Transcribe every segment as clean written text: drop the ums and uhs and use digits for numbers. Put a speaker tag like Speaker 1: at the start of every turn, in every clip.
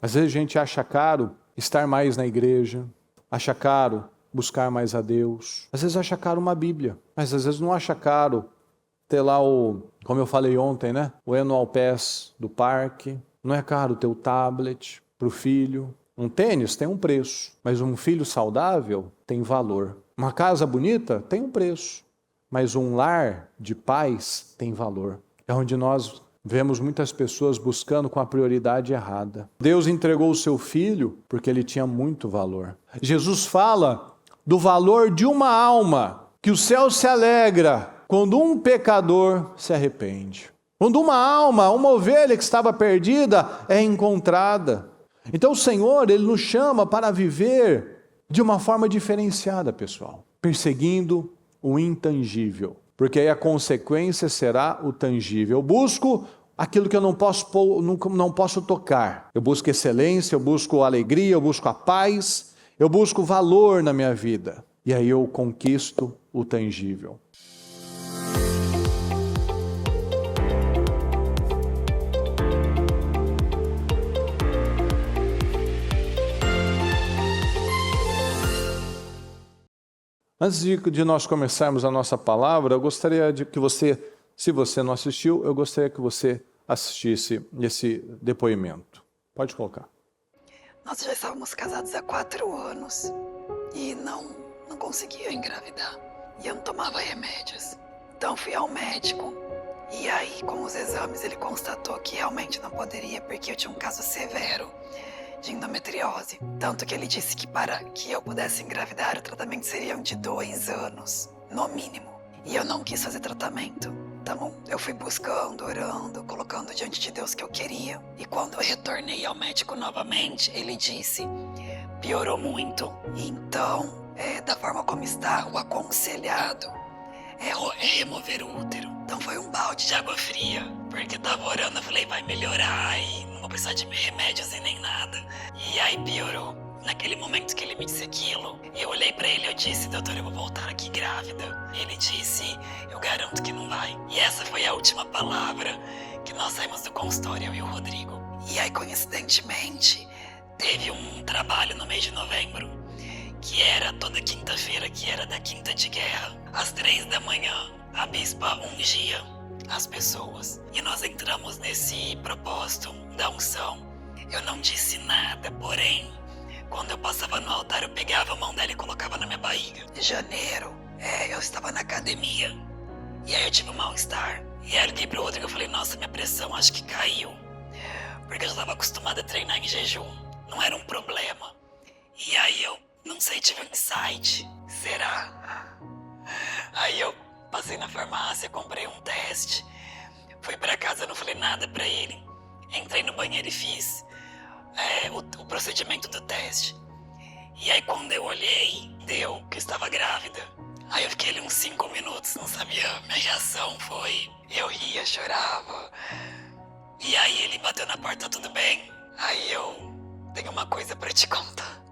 Speaker 1: Às vezes a gente acha caro estar mais na igreja, acha caro buscar mais a Deus. Às vezes acha caro uma Bíblia, mas às vezes não acha caro ter lá como eu falei ontem, né? O Annual Pass do parque. Não é caro ter o tablet para o filho. Um tênis tem um preço, mas um filho saudável tem valor. Uma casa bonita tem um preço, mas um lar de paz tem valor. É onde nós vemos muitas pessoas buscando com a prioridade errada. Deus entregou o seu filho porque ele tinha muito valor. Jesus fala do valor de uma alma, que o céu se alegra quando um pecador se arrepende. Quando uma alma, uma ovelha que estava perdida é encontrada. Então o Senhor, Ele nos chama para viver de uma forma diferenciada, pessoal. Perseguindo o intangível. Porque aí a consequência será o tangível. Eu busco aquilo que eu não posso tocar. Eu busco excelência, eu busco alegria, eu busco a paz, eu busco valor na minha vida. E aí eu conquisto o tangível. Antes de nós começarmos a nossa palavra, eu gostaria de que você, se você não assistiu, eu gostaria que você assistisse esse depoimento. Pode colocar.
Speaker 2: Nós já estávamos casados há 4 anos e não conseguia engravidar. E eu não tomava remédios. Então fui ao médico e aí com os exames ele constatou que realmente não poderia porque eu tinha um caso severo de endometriose. Tanto que ele disse que para que eu pudesse engravidar, o tratamento seria de 2 anos, no mínimo. E eu não quis fazer tratamento. Então eu fui buscando, orando, colocando diante de Deus o que eu queria. E quando eu retornei ao médico novamente, ele disse, piorou muito. Então, da forma como está, o aconselhado é remover o útero. Então foi um balde de água fria, porque tava orando, eu falei, vai melhorar e não vou precisar de remédios e nem nada. E aí piorou. Naquele momento que ele me disse aquilo, eu olhei pra ele e eu disse, doutor, eu vou voltar aqui grávida. Ele disse, eu garanto que não vai. E essa foi a última palavra que nós saímos do consultório, eu e o Rodrigo. E aí, coincidentemente, teve um trabalho no mês de novembro, que era toda quinta-feira, que era da Quinta de Guerra. Às 3 da manhã, a bispa ungia as pessoas. E nós entramos nesse propósito da unção. Eu não disse nada, porém, quando eu passava no altar, eu pegava a mão dela e colocava na minha barriga. Em janeiro, eu estava na academia. E aí eu tive um mal-estar. E aí eu liguei pro Rodrigo e falei, nossa, minha pressão acho que caiu. Porque eu já estava acostumada a treinar em jejum. Não era um problema. E aí eu, não sei, tive um insight. Será? Aí eu passei na farmácia, comprei um teste. Fui pra casa, não falei nada pra ele. Entrei no banheiro e fiz o procedimento do teste. E aí quando eu olhei, deu que eu estava grávida. Aí eu fiquei ali uns 5 minutos, não sabia. Minha reação foi, eu ria, chorava. E aí ele bateu na porta, tudo bem? Aí eu tenho uma coisa pra te contar.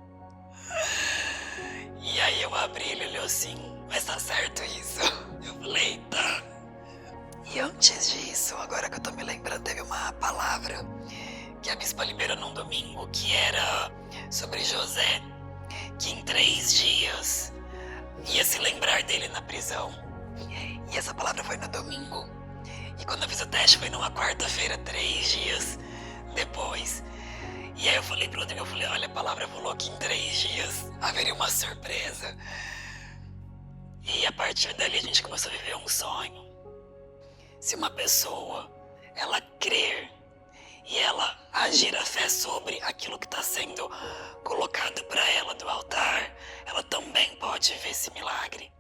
Speaker 2: E aí eu abri, ele olhou assim, mas tá certo isso? Eu falei, tá. E antes disso, agora que eu tô me lembrando, teve uma palavra que a bispa liberou num domingo, que era sobre José, que em 3 dias ia se lembrar dele na prisão. E essa palavra foi no domingo. E quando eu fiz o teste foi numa quarta-feira, 3 dias depois. E aí eu falei pro Rodrigo, olha, a palavra falou que em 3 dias haveria uma surpresa. E a partir dali a gente começou a viver um sonho. Se uma pessoa, ela crer e ela agir a fé sobre aquilo que está sendo colocado para ela do altar, ela também pode ver esse milagre.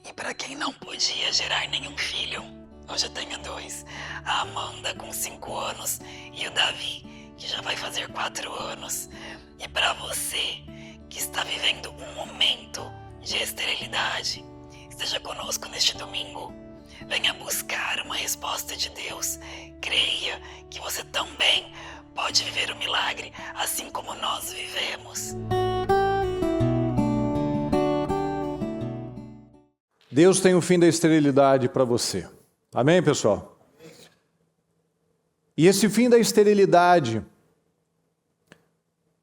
Speaker 2: E para quem não podia gerar nenhum filho, hoje eu tenho 2, a Amanda com 5 anos e o Davi, que já vai fazer 4 anos. E para você que está vivendo um momento de esterilidade, esteja conosco neste domingo. Venha buscar uma resposta de Deus. Creia que você também pode viver o milagre, assim como nós vivemos.
Speaker 1: Deus tem o fim da esterilidade para você. Amém, pessoal? E esse fim da esterilidade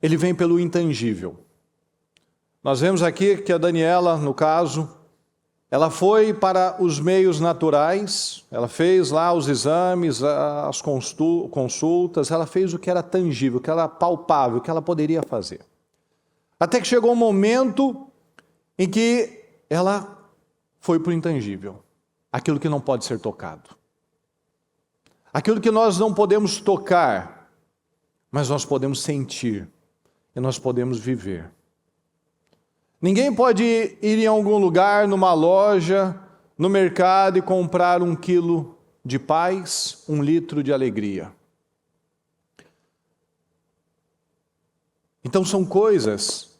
Speaker 1: ele vem pelo intangível. Nós vemos aqui que a Daniela, no caso, ela foi para os meios naturais, ela fez lá os exames, as consultas, ela fez o que era tangível, o que era palpável, o que ela poderia fazer. Até que chegou um momento em que ela foi para o intangível, aquilo que não pode ser tocado. Aquilo que nós não podemos tocar, mas nós podemos sentir e nós podemos viver. Ninguém pode ir em algum lugar, numa loja, no mercado e comprar 1 quilo de paz, 1 litro de alegria. Então são coisas,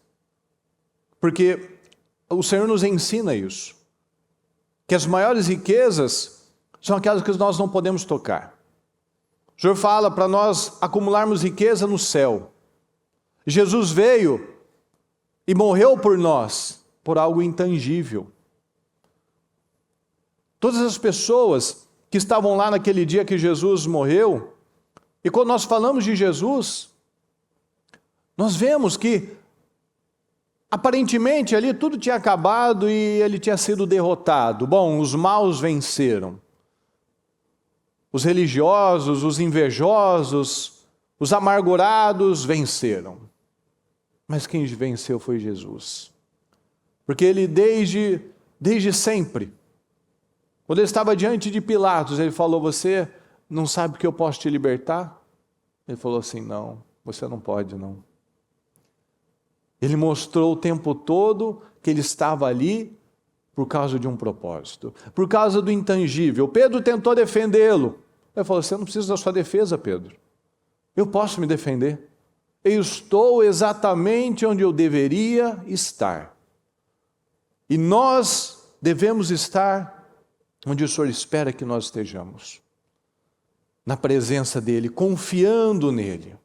Speaker 1: porque o Senhor nos ensina isso, que as maiores riquezas são aquelas que nós não podemos tocar. O Senhor fala para nós acumularmos riqueza no céu. Jesus veio e morreu por nós, por algo intangível. Todas as pessoas que estavam lá naquele dia que Jesus morreu, e quando nós falamos de Jesus, nós vemos que aparentemente ali tudo tinha acabado e ele tinha sido derrotado. Bom, os maus venceram. Os religiosos, os invejosos, os amargurados venceram. Mas quem venceu foi Jesus. Porque ele desde sempre, quando ele estava diante de Pilatos, ele falou: você não sabe que eu posso te libertar? Ele falou assim: não, você não pode não. Ele mostrou o tempo todo que ele estava ali por causa de um propósito, por causa do intangível. Pedro tentou defendê-lo. Ele falou: você não precisa da sua defesa, Pedro. Eu posso me defender. Eu estou exatamente onde eu deveria estar. E nós devemos estar onde o Senhor espera que nós estejamos. Na presença dEle, confiando nele.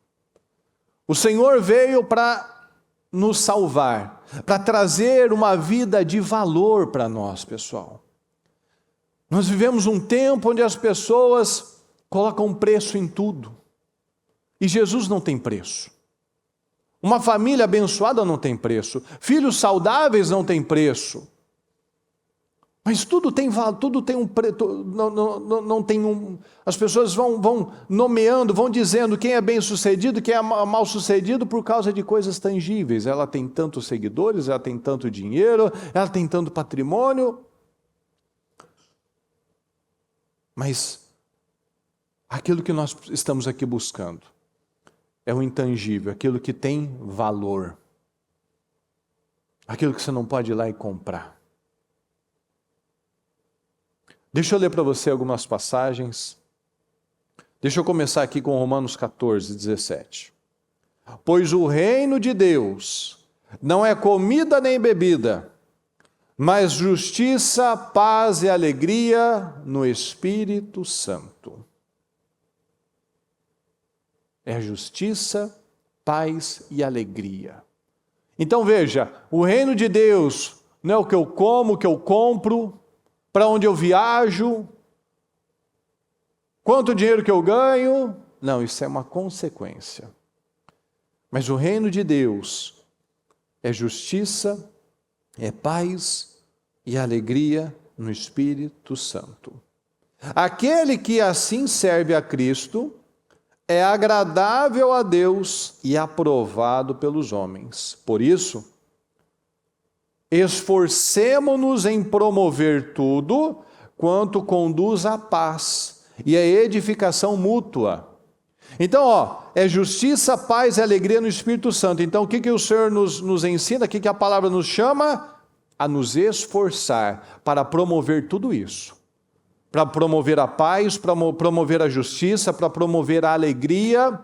Speaker 1: O Senhor veio para nos salvar, para trazer uma vida de valor para nós, pessoal. Nós vivemos um tempo onde as pessoas colocam preço em tudo. E Jesus não tem preço. Uma família abençoada não tem preço. Filhos saudáveis não tem preço. Mas tudo tem um preço. Não tem um. As pessoas vão nomeando, vão dizendo quem é bem sucedido, quem é mal sucedido por causa de coisas tangíveis. Ela tem tantos seguidores, ela tem tanto dinheiro, ela tem tanto patrimônio. Mas aquilo que nós estamos aqui buscando é o intangível, aquilo que tem valor. Aquilo que você não pode ir lá e comprar. Deixa eu ler para você algumas passagens. Deixa eu começar aqui com Romanos 14, 17. Pois o reino de Deus não é comida nem bebida, mas justiça, paz e alegria no Espírito Santo. É justiça, paz e alegria. Então veja, o reino de Deus não é o que eu como, o que eu compro, para onde eu viajo, quanto dinheiro que eu ganho. Não, isso é uma consequência. Mas o reino de Deus é justiça, é paz e alegria no Espírito Santo. Aquele que assim serve a Cristo é agradável a Deus e aprovado pelos homens. Por isso, esforcemo-nos em promover tudo quanto conduz à paz e à edificação mútua. Então, é justiça, paz e alegria no Espírito Santo. Então, o que o Senhor nos ensina? O que a palavra nos chama? A nos esforçar para promover tudo isso. Para promover a paz, para promover a justiça, para promover a alegria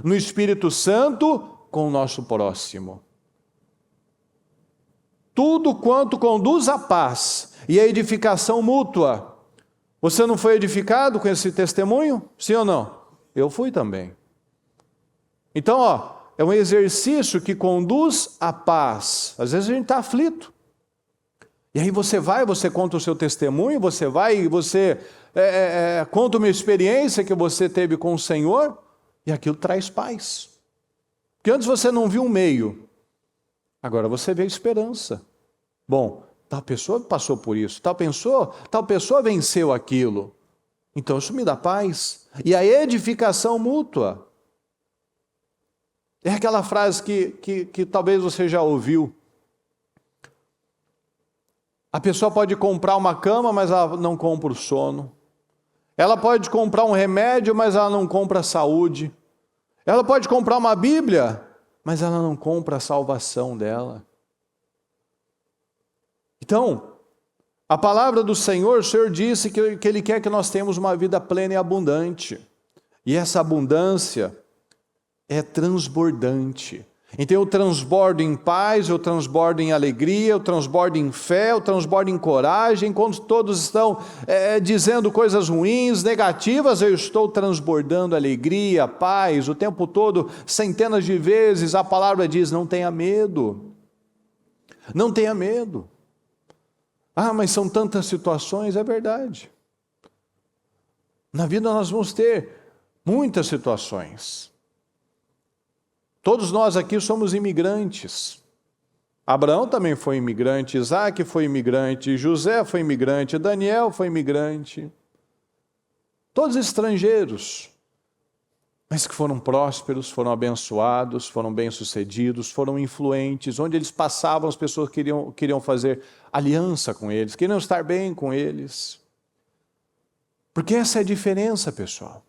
Speaker 1: no Espírito Santo com o nosso próximo. Tudo quanto conduz à paz e à edificação mútua. Você não foi edificado com esse testemunho? Sim ou não? Eu fui também. Então, é um exercício que conduz à paz. Às vezes a gente está aflito. E aí você conta o seu testemunho, você conta uma experiência que você teve com o Senhor, e aquilo traz paz. Porque antes você não viu um meio, agora você vê esperança. Bom, tal pessoa passou por isso, tal pessoa venceu aquilo. Então isso me dá paz. E a edificação mútua. É aquela frase que talvez você já ouviu. A pessoa pode comprar uma cama, mas ela não compra o sono. Ela pode comprar um remédio, mas ela não compra a saúde. Ela pode comprar uma Bíblia, mas ela não compra a salvação dela. Então, a palavra do Senhor, o Senhor disse que Ele quer que nós tenhamos uma vida plena e abundante. E essa abundância é transbordante. Então eu transbordo em paz, eu transbordo em alegria, eu transbordo em fé, eu transbordo em coragem. Quando todos estão dizendo coisas ruins, negativas, eu estou transbordando alegria, paz. O tempo todo, centenas de vezes, a palavra diz, não tenha medo. Não tenha medo. Ah, mas são tantas situações, é verdade. Na vida nós vamos ter muitas situações. Todos nós aqui somos imigrantes. Abraão também foi imigrante, Isaac foi imigrante, José foi imigrante, Daniel foi imigrante. Todos estrangeiros, mas que foram prósperos, foram abençoados, foram bem-sucedidos, foram influentes. Onde eles passavam, as pessoas queriam fazer aliança com eles, queriam estar bem com eles. Porque essa é a diferença, pessoal.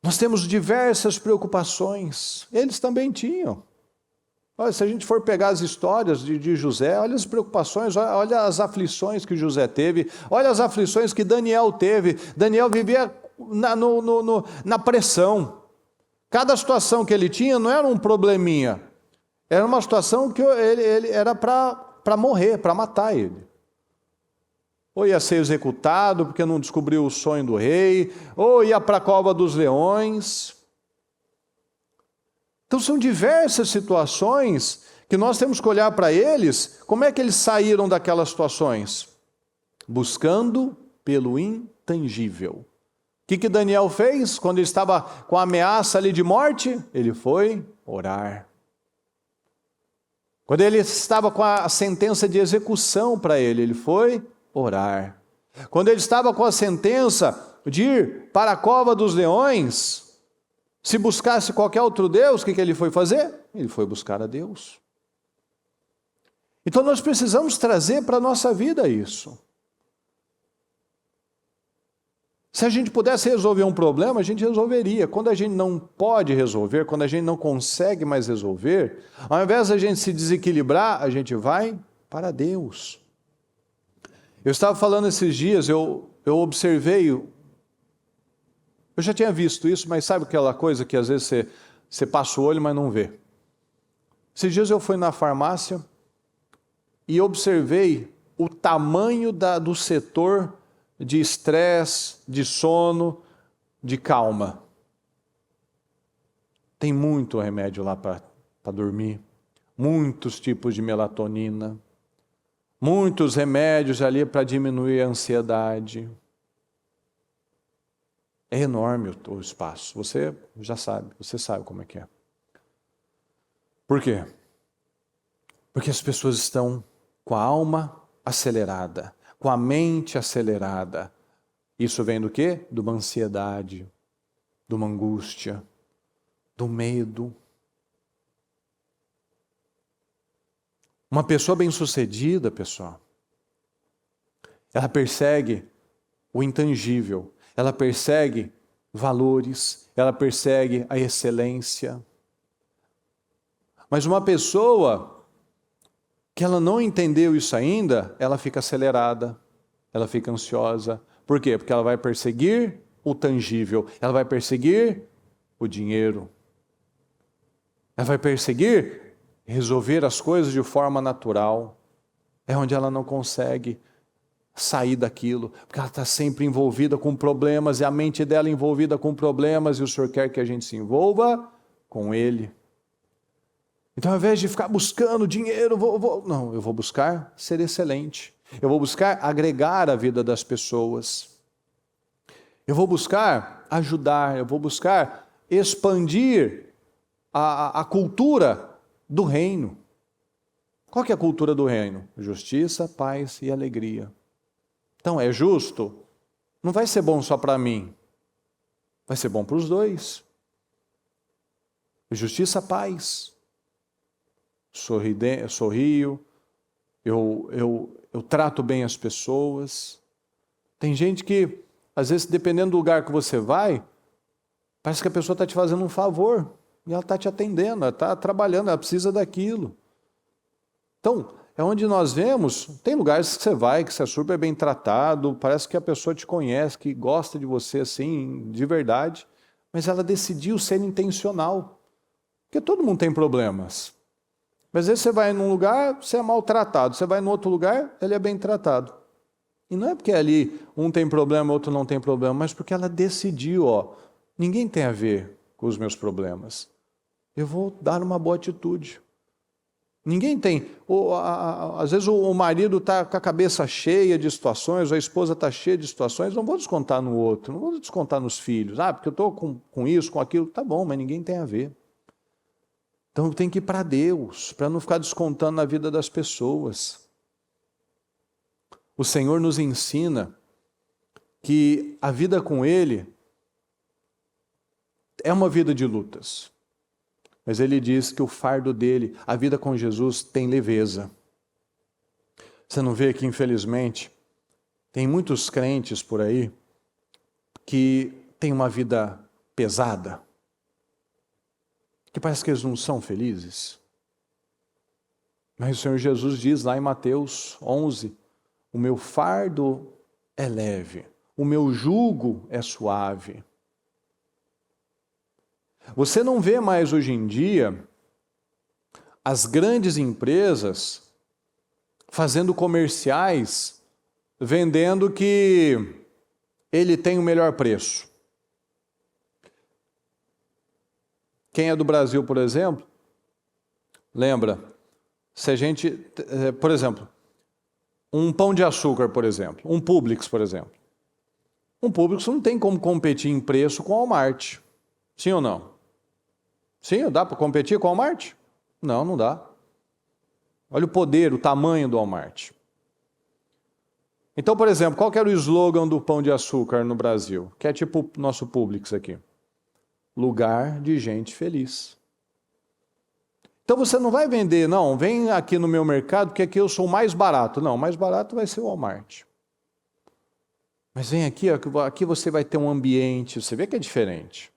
Speaker 1: Nós temos diversas preocupações, eles também tinham. Olha, se a gente for pegar as histórias de José, olha as preocupações, olha as aflições que José teve, olha as aflições que Daniel teve. Daniel vivia na pressão. Cada situação que ele tinha não era um probleminha, era uma situação que ele era para morrer, para matar ele. Ou ia ser executado porque não descobriu o sonho do rei, ou ia para a cova dos leões. Então são diversas situações que nós temos que olhar para eles. Como é que eles saíram daquelas situações? Buscando pelo intangível. O que Daniel fez quando ele estava com a ameaça ali de morte? Ele foi orar. Quando ele estava com a sentença de execução para ele foi orar. Quando ele estava com a sentença de ir para a cova dos leões, se buscasse qualquer outro Deus, o que ele foi fazer? Ele foi buscar a Deus. Então nós precisamos trazer para a nossa vida isso. Se a gente pudesse resolver um problema, a gente resolveria. Quando a gente não pode resolver, quando a gente não consegue mais resolver, ao invés de a gente se desequilibrar, a gente vai para Deus. Eu estava falando esses dias, eu observei, eu já tinha visto isso, mas sabe aquela coisa que às vezes você passa o olho, mas não vê? Esses dias eu fui na farmácia e observei o tamanho do setor de estresse, de sono, de calma. Tem muito remédio lá para dormir, muitos tipos de melatonina, muitos remédios ali para diminuir a ansiedade. É enorme o espaço, você já sabe, você sabe como é que é. Por quê? Porque as pessoas estão com a alma acelerada, com a mente acelerada. Isso vem do quê? De uma ansiedade, de uma angústia, do medo. Uma pessoa bem-sucedida, pessoal, ela persegue o intangível, ela persegue valores, ela persegue a excelência. Mas uma pessoa que ela não entendeu isso ainda, ela fica acelerada, ela fica ansiosa. Por quê? Porque ela vai perseguir o tangível, ela vai perseguir o dinheiro, ela vai perseguir resolver as coisas de forma natural. É onde ela não consegue sair daquilo, porque ela está sempre envolvida com problemas, e a mente dela envolvida com problemas, e o Senhor quer que a gente se envolva com Ele. Então, ao invés de ficar buscando dinheiro, não, eu vou buscar ser excelente, eu vou buscar agregar a vida das pessoas, eu vou buscar ajudar, eu vou buscar expandir a cultura do reino. Qual que é a cultura do reino? Justiça, paz e alegria. Então, é justo? Não vai ser bom só para mim. Vai ser bom para os dois. Justiça, paz. Sorrio, eu trato bem as pessoas. Tem gente que, às vezes, dependendo do lugar que você vai, parece que a pessoa está te fazendo um favor. E ela está te atendendo, ela está trabalhando, ela precisa daquilo. Então, é onde nós vemos, tem lugares que você vai, que você é super bem tratado, parece que a pessoa te conhece, que gosta de você assim, de verdade, mas ela decidiu ser intencional. Porque todo mundo tem problemas. Mas às vezes você vai num lugar, você é maltratado, você vai num outro lugar, ele é bem tratado. E não é porque ali um tem problema, outro não tem problema, mas porque ela decidiu, ninguém tem a ver com os meus problemas. Eu vou dar uma boa atitude. Ninguém tem. Às vezes o marido está com a cabeça cheia de situações, ou a esposa está cheia de situações, não vou descontar no outro, não vou descontar nos filhos. Porque eu estou com isso, com aquilo, tá bom, mas ninguém tem a ver. Então eu tenho que ir para Deus, para não ficar descontando na vida das pessoas. O Senhor nos ensina que a vida com Ele é uma vida de lutas. Mas Ele diz que o fardo dele, a vida com Jesus, tem leveza. Você não vê que, infelizmente, tem muitos crentes por aí que têm uma vida pesada, que parece que eles não são felizes. Mas o Senhor Jesus diz lá em Mateus 11, o meu fardo é leve, o meu jugo é suave. Você não vê mais hoje em dia as grandes empresas fazendo comerciais, vendendo que ele tem o melhor preço. Quem é do Brasil, por exemplo, lembra, se a gente, por exemplo, um Pão de Açúcar, por exemplo, um Publix, por exemplo. Um Publix não tem como competir em preço com o Walmart. Sim ou não? Sim, dá para competir com o Walmart? Não, não dá. Olha o poder, o tamanho do Walmart. Então, por exemplo, qual que era o slogan do Pão de Açúcar no Brasil? Que é tipo o nosso Publix aqui. Lugar de gente feliz. Então você não vai vender, não, vem aqui no meu mercado porque aqui eu sou mais barato. Não, mais barato vai ser o Walmart. Mas vem aqui, aqui você vai ter um ambiente, você vê que é diferente.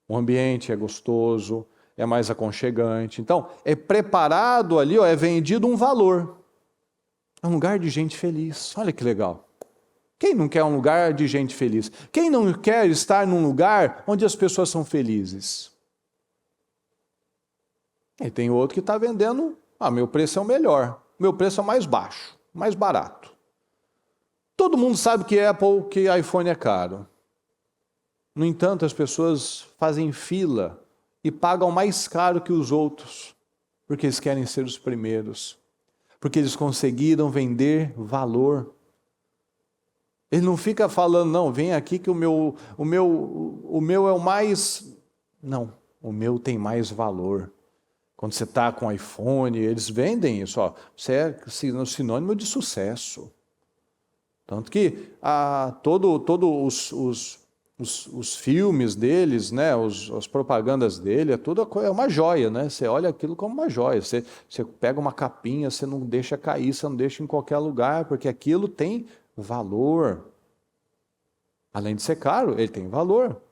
Speaker 1: O ambiente é gostoso, é mais aconchegante. Então, é preparado ali, é vendido um valor. É um lugar de gente feliz. Olha que legal. Quem não quer um lugar de gente feliz? Quem não quer estar num lugar onde as pessoas são felizes? E tem outro que está vendendo, meu preço é o melhor, meu preço é o mais baixo, mais barato. Todo mundo sabe que Apple, que iPhone é caro. No entanto, as pessoas fazem fila e pagam mais caro que os outros, porque eles querem ser os primeiros, porque eles conseguiram vender valor. Ele não fica falando, não, vem aqui que o meu é o mais... Não, o meu tem mais valor. Quando você está com iPhone, eles vendem isso, você é sinônimo de sucesso. Tanto que todos os filmes deles, né, as propagandas dele, é uma joia, né? Você olha aquilo como uma joia. Você pega uma capinha, você não deixa cair, você não deixa em qualquer lugar, porque aquilo tem valor. Além de ser caro, ele tem valor.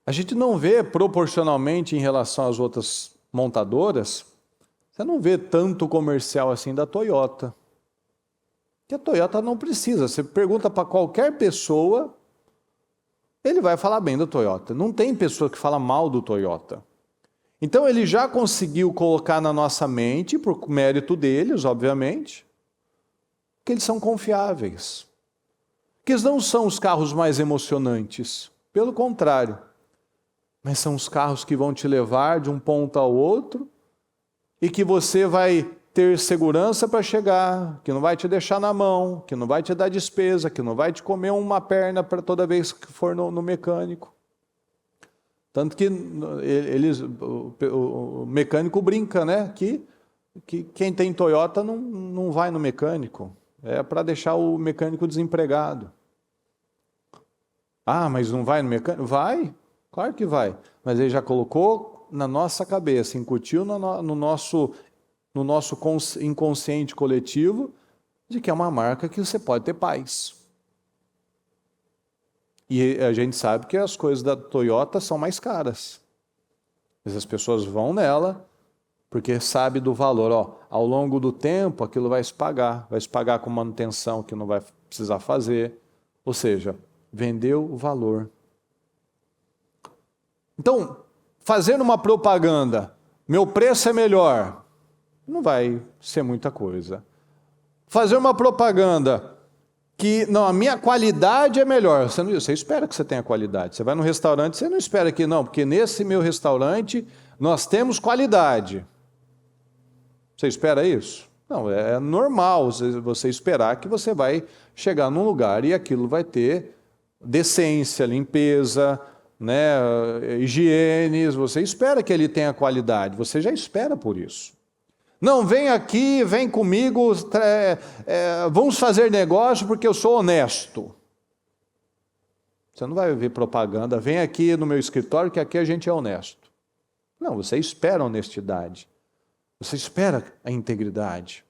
Speaker 1: A gente não vê proporcionalmente em relação às outras montadoras, você não vê tanto comercial assim da Toyota. Que a Toyota não precisa. Você pergunta para qualquer pessoa, ele vai falar bem da Toyota. Não tem pessoa que fala mal do Toyota. Então ele já conseguiu colocar na nossa mente, por mérito deles, obviamente, que eles são confiáveis. Que eles não são os carros mais emocionantes. Pelo contrário. Mas são os carros que vão te levar de um ponto ao outro e que você vai ter segurança para chegar, que não vai te deixar na mão, que não vai te dar despesa, que não vai te comer uma perna para toda vez que for no mecânico. Tanto que o mecânico brinca, né? Que quem tem Toyota não vai no mecânico. É para deixar o mecânico desempregado. Ah, mas não vai no mecânico? Vai, claro que vai. Mas ele já colocou na nossa cabeça, incutiu no nosso inconsciente coletivo de que é uma marca que você pode ter paz. E a gente sabe que as coisas da Toyota são mais caras. Mas as pessoas vão nela porque sabe do valor. Ó, ao longo do tempo, aquilo vai se pagar com manutenção que não vai precisar fazer. Ou seja, vendeu o valor. Então, fazendo uma propaganda, meu preço é melhor, não vai ser muita coisa. Fazer uma propaganda que, não, a minha qualidade é melhor. Você espera que você tenha qualidade. Você vai no restaurante, você não espera que não, porque nesse meu restaurante nós temos qualidade. Você espera isso? Não, é normal você esperar que você vai chegar num lugar e aquilo vai ter decência, limpeza, né, higiene. Você espera que ele tenha qualidade, você já espera por isso. Não, vem aqui, vem comigo, vamos fazer negócio porque eu sou honesto. Você não vai ver propaganda, vem aqui no meu escritório que aqui a gente é honesto. Não, você espera a honestidade. Você espera a integridade.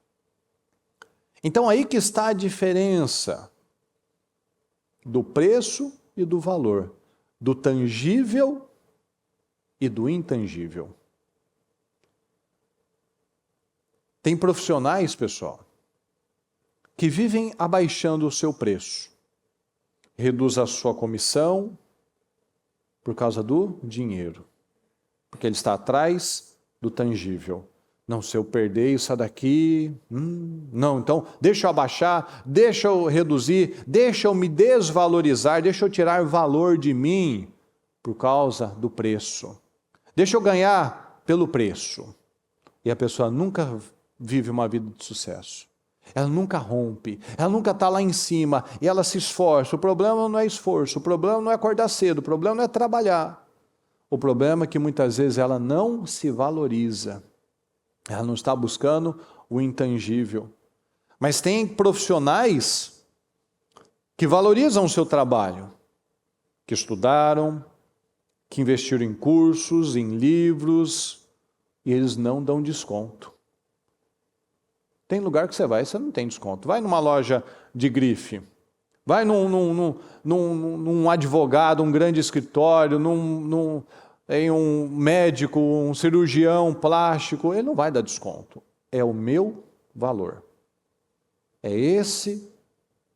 Speaker 1: Então aí que está a diferença do preço e do valor, do tangível e do intangível. Tem profissionais, pessoal, que vivem abaixando o seu preço. Reduz a sua comissão por causa do dinheiro. Porque ele está atrás do tangível. Não, se eu perder isso daqui, não, então deixa eu abaixar, deixa eu reduzir, deixa eu me desvalorizar, deixa eu tirar valor de mim por causa do preço. Deixa eu ganhar pelo preço. E a pessoa nunca vive uma vida de sucesso. Ela nunca rompe, ela nunca está lá em cima e ela se esforça. O problema não é esforço, o problema não é acordar cedo, o problema não é trabalhar. O problema é que muitas vezes ela não se valoriza. Ela não está buscando o intangível. Mas tem profissionais que valorizam o seu trabalho, que estudaram, que investiram em cursos, em livros, e eles não dão desconto. Tem lugar que você vai e você não tem desconto. Vai numa loja de grife, vai num advogado, um grande escritório, em um médico, um cirurgião plástico, ele não vai dar desconto. É o meu valor. É esse.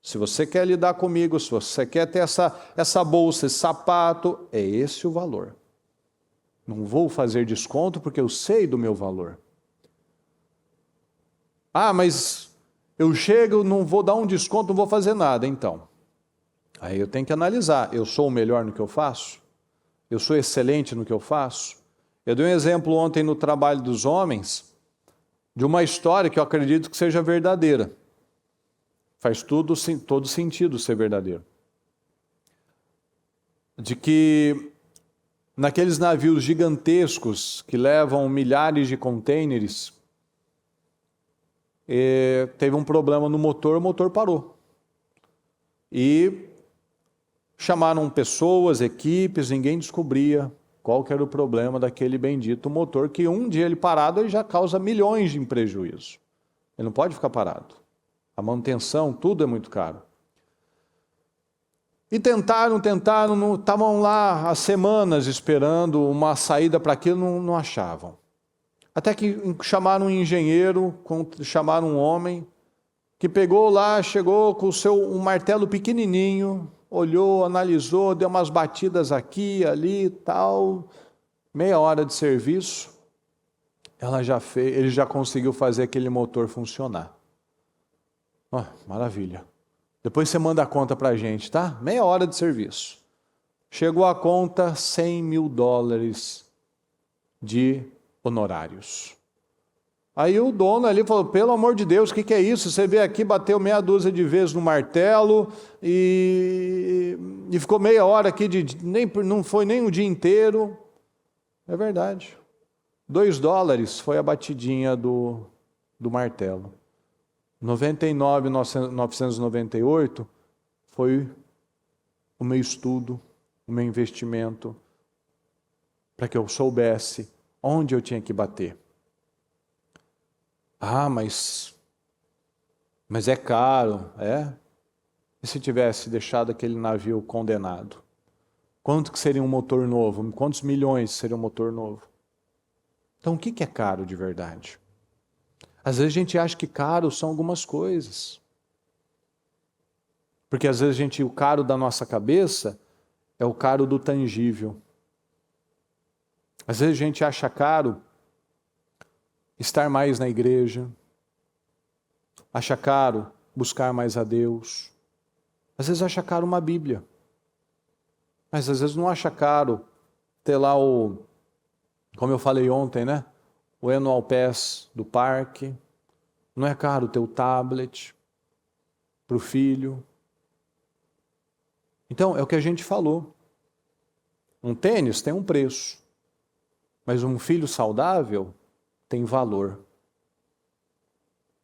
Speaker 1: Se você quer lidar comigo, se você quer ter essa bolsa, esse sapato, é esse o valor. Não vou fazer desconto porque eu sei do meu valor. Ah, mas eu chego, não vou dar um desconto, não vou fazer nada. Então, aí eu tenho que analisar. Eu sou o melhor no que eu faço? Eu sou excelente no que eu faço? Eu dei um exemplo ontem no trabalho dos homens, de uma história que eu acredito que seja verdadeira. Faz todo sentido ser verdadeiro. De que naqueles navios gigantescos que levam milhares de contêineres, teve um problema no motor, o motor parou. E chamaram pessoas, equipes, ninguém descobria qual que era o problema daquele bendito motor, que um dia ele parado ele já causa milhões de prejuízo. Ele não pode ficar parado. A manutenção, tudo é muito caro. E tentaram, estavam lá há semanas esperando uma saída para aquilo, não achavam. Até que chamaram um engenheiro, chamaram um homem, que pegou lá, chegou com um martelo pequenininho, olhou, analisou, deu umas batidas aqui, ali e tal, meia hora de serviço, ele já conseguiu fazer aquele motor funcionar. Oh, maravilha. Depois você manda a conta para a gente, tá? Meia hora de serviço. Chegou a conta, $100 mil de honorários. Aí o dono ali falou, pelo amor de Deus, o que é isso? Você veio aqui, bateu meia dúzia de vezes no martelo e ficou meia hora aqui, não foi nem o dia inteiro. É verdade. $2 foi a batidinha do martelo. 99.998 foi o meu estudo, o meu investimento, para que eu soubesse onde eu tinha que bater. Ah, mas é caro, é? E se tivesse deixado aquele navio condenado? Quanto que seria um motor novo? Quantos milhões seria um motor novo? Então, o que é caro de verdade? Às vezes a gente acha que caro são algumas coisas. Porque às vezes o caro da nossa cabeça é o caro do tangível. Às vezes a gente acha caro estar mais na igreja, acha caro buscar mais a Deus. Às vezes acha caro uma Bíblia. Mas às vezes não acha caro ter lá como eu falei ontem, né? O Annual Pass do parque. Não é caro ter o tablet para o filho. Então, é o que a gente falou. Um tênis tem um preço, mas um filho saudável tem valor.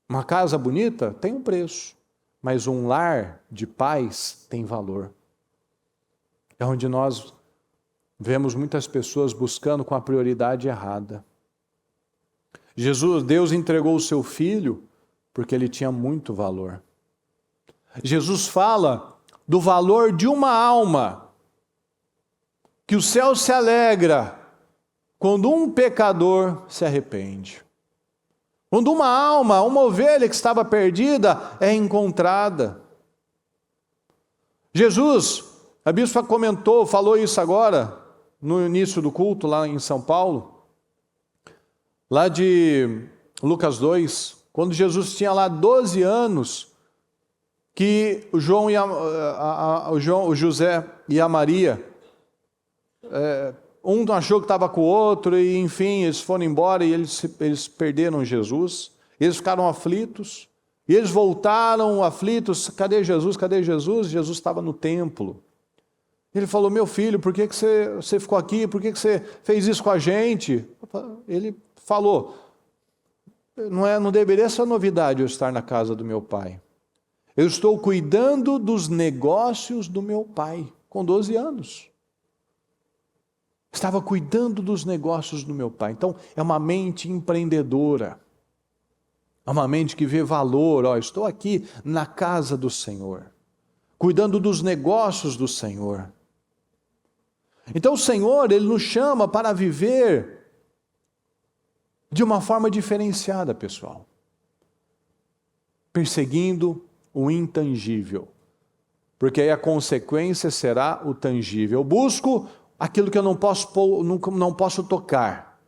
Speaker 1: Uma casa bonita tem um preço, mas um lar de paz tem valor. É onde nós vemos muitas pessoas buscando com a prioridade errada. Deus entregou o seu filho porque ele tinha muito valor. Jesus fala do valor de uma alma, que o céu se alegra quando um pecador se arrepende. Quando uma alma, uma ovelha que estava perdida é encontrada. Jesus, a bispa falou isso agora, no início do culto lá em São Paulo, lá de Lucas 2, quando Jesus tinha lá 12 anos, que o José e a Maria, um achou que estava com o outro, e enfim, eles foram embora e eles perderam Jesus. Eles ficaram aflitos, e eles voltaram aflitos, cadê Jesus? Cadê Jesus? Jesus estava no templo. Ele falou, meu filho, por que você ficou aqui? Por que você fez isso com a gente? Ele falou, não deveria ser novidade eu estar na casa do meu pai. Eu estou cuidando dos negócios do meu pai, com 12 anos. Estava cuidando dos negócios do meu pai. Então, é uma mente empreendedora. É uma mente que vê valor. Estou aqui na casa do Senhor, cuidando dos negócios do Senhor. Então, o Senhor, Ele nos chama para viver de uma forma diferenciada, pessoal. Perseguindo o intangível, porque aí a consequência será o tangível. Eu busco aquilo que eu não posso tocar.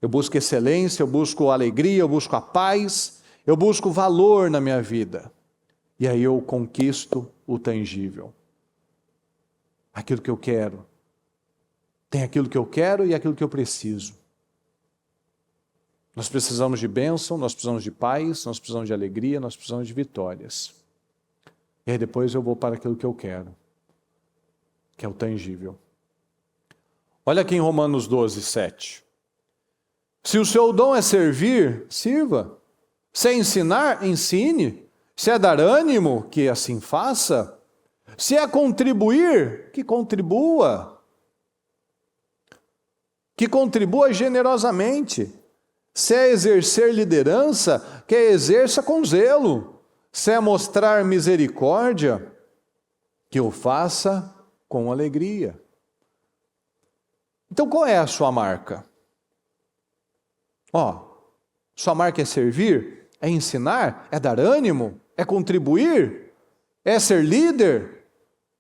Speaker 1: Eu busco excelência, eu busco alegria, eu busco a paz, eu busco valor na minha vida. E aí eu conquisto o tangível. Aquilo que eu quero. Tem aquilo que eu quero e aquilo que eu preciso. Nós precisamos de bênção, nós precisamos de paz, nós precisamos de alegria, nós precisamos de vitórias. E aí depois eu vou para aquilo que eu quero, que é o tangível. Olha aqui em Romanos 12, 7. Se o seu dom é servir, sirva. Se é ensinar, ensine. Se é dar ânimo, que assim faça. Se é contribuir, que contribua. Que contribua generosamente. Se é exercer liderança, que exerça com zelo. Se é mostrar misericórdia, que o faça com alegria. Então, qual é a sua marca? Sua marca é servir, é ensinar, é dar ânimo, é contribuir, é ser líder,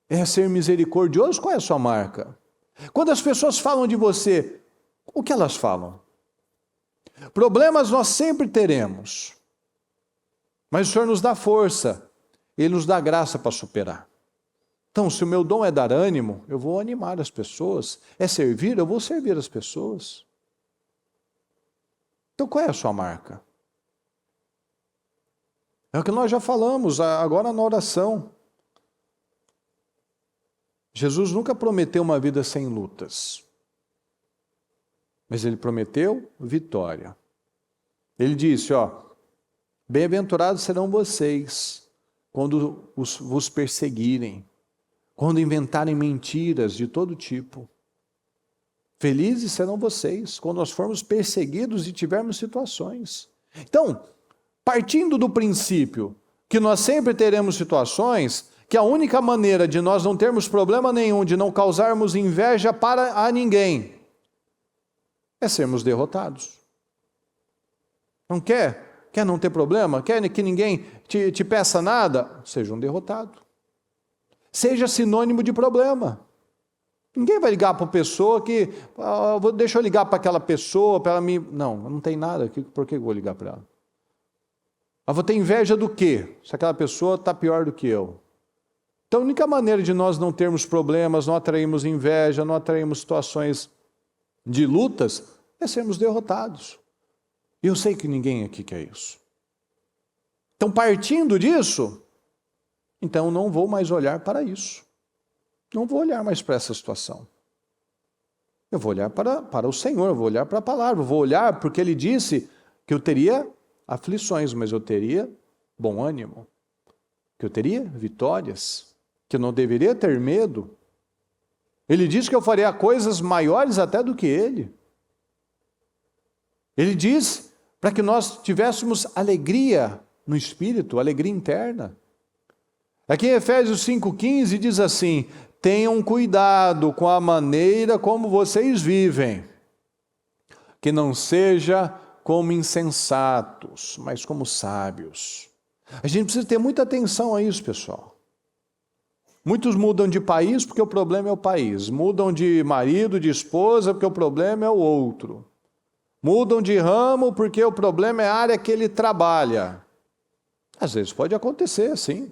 Speaker 1: é ser misericordioso. Qual é a sua marca? Quando as pessoas falam de você, o que elas falam? Problemas nós sempre teremos, mas o Senhor nos dá força, Ele nos dá graça para superar. Então, se o meu dom é dar ânimo, eu vou animar as pessoas. É servir, eu vou servir as pessoas. Então qual é a sua marca? É o que nós já falamos agora na oração. Jesus nunca prometeu uma vida sem lutas. Mas ele prometeu vitória. Ele disse, bem-aventurados serão vocês quando vos perseguirem, quando inventarem mentiras de todo tipo. Felizes serão vocês quando nós formos perseguidos e tivermos situações. Então, partindo do princípio que nós sempre teremos situações, que a única maneira de nós não termos problema nenhum, de não causarmos inveja para a ninguém, é sermos derrotados. Não quer? Quer não ter problema? Quer que ninguém te peça nada? Seja um derrotado. Seja sinônimo de problema. Ninguém vai ligar para uma pessoa que... deixa eu ligar para aquela pessoa, para ela me... Não tem nada. Por que eu vou ligar para ela? Eu vou ter inveja do quê? Se aquela pessoa está pior do que eu. Então, a única maneira de nós não termos problemas, não atrairmos inveja, não atrairmos situações de lutas, é sermos derrotados. E eu sei que ninguém aqui quer isso. Então, partindo disso, então não vou mais olhar para isso. Não vou olhar mais para essa situação. Eu vou olhar para o Senhor, eu vou olhar para a palavra, eu vou olhar porque Ele disse que eu teria aflições, mas eu teria bom ânimo, que eu teria vitórias, que eu não deveria ter medo. Ele disse que eu faria coisas maiores até do que Ele. Ele diz para que nós tivéssemos alegria no Espírito, alegria interna. Aqui em Efésios 5,15 diz assim: tenham cuidado com a maneira como vocês vivem, que não seja como insensatos, mas como sábios. A gente precisa ter muita atenção a isso, pessoal. Muitos mudam de país porque o problema é o país. Mudam de marido, de esposa, porque o problema é o outro. Mudam de ramo porque o problema é a área que ele trabalha. Às vezes pode acontecer, sim.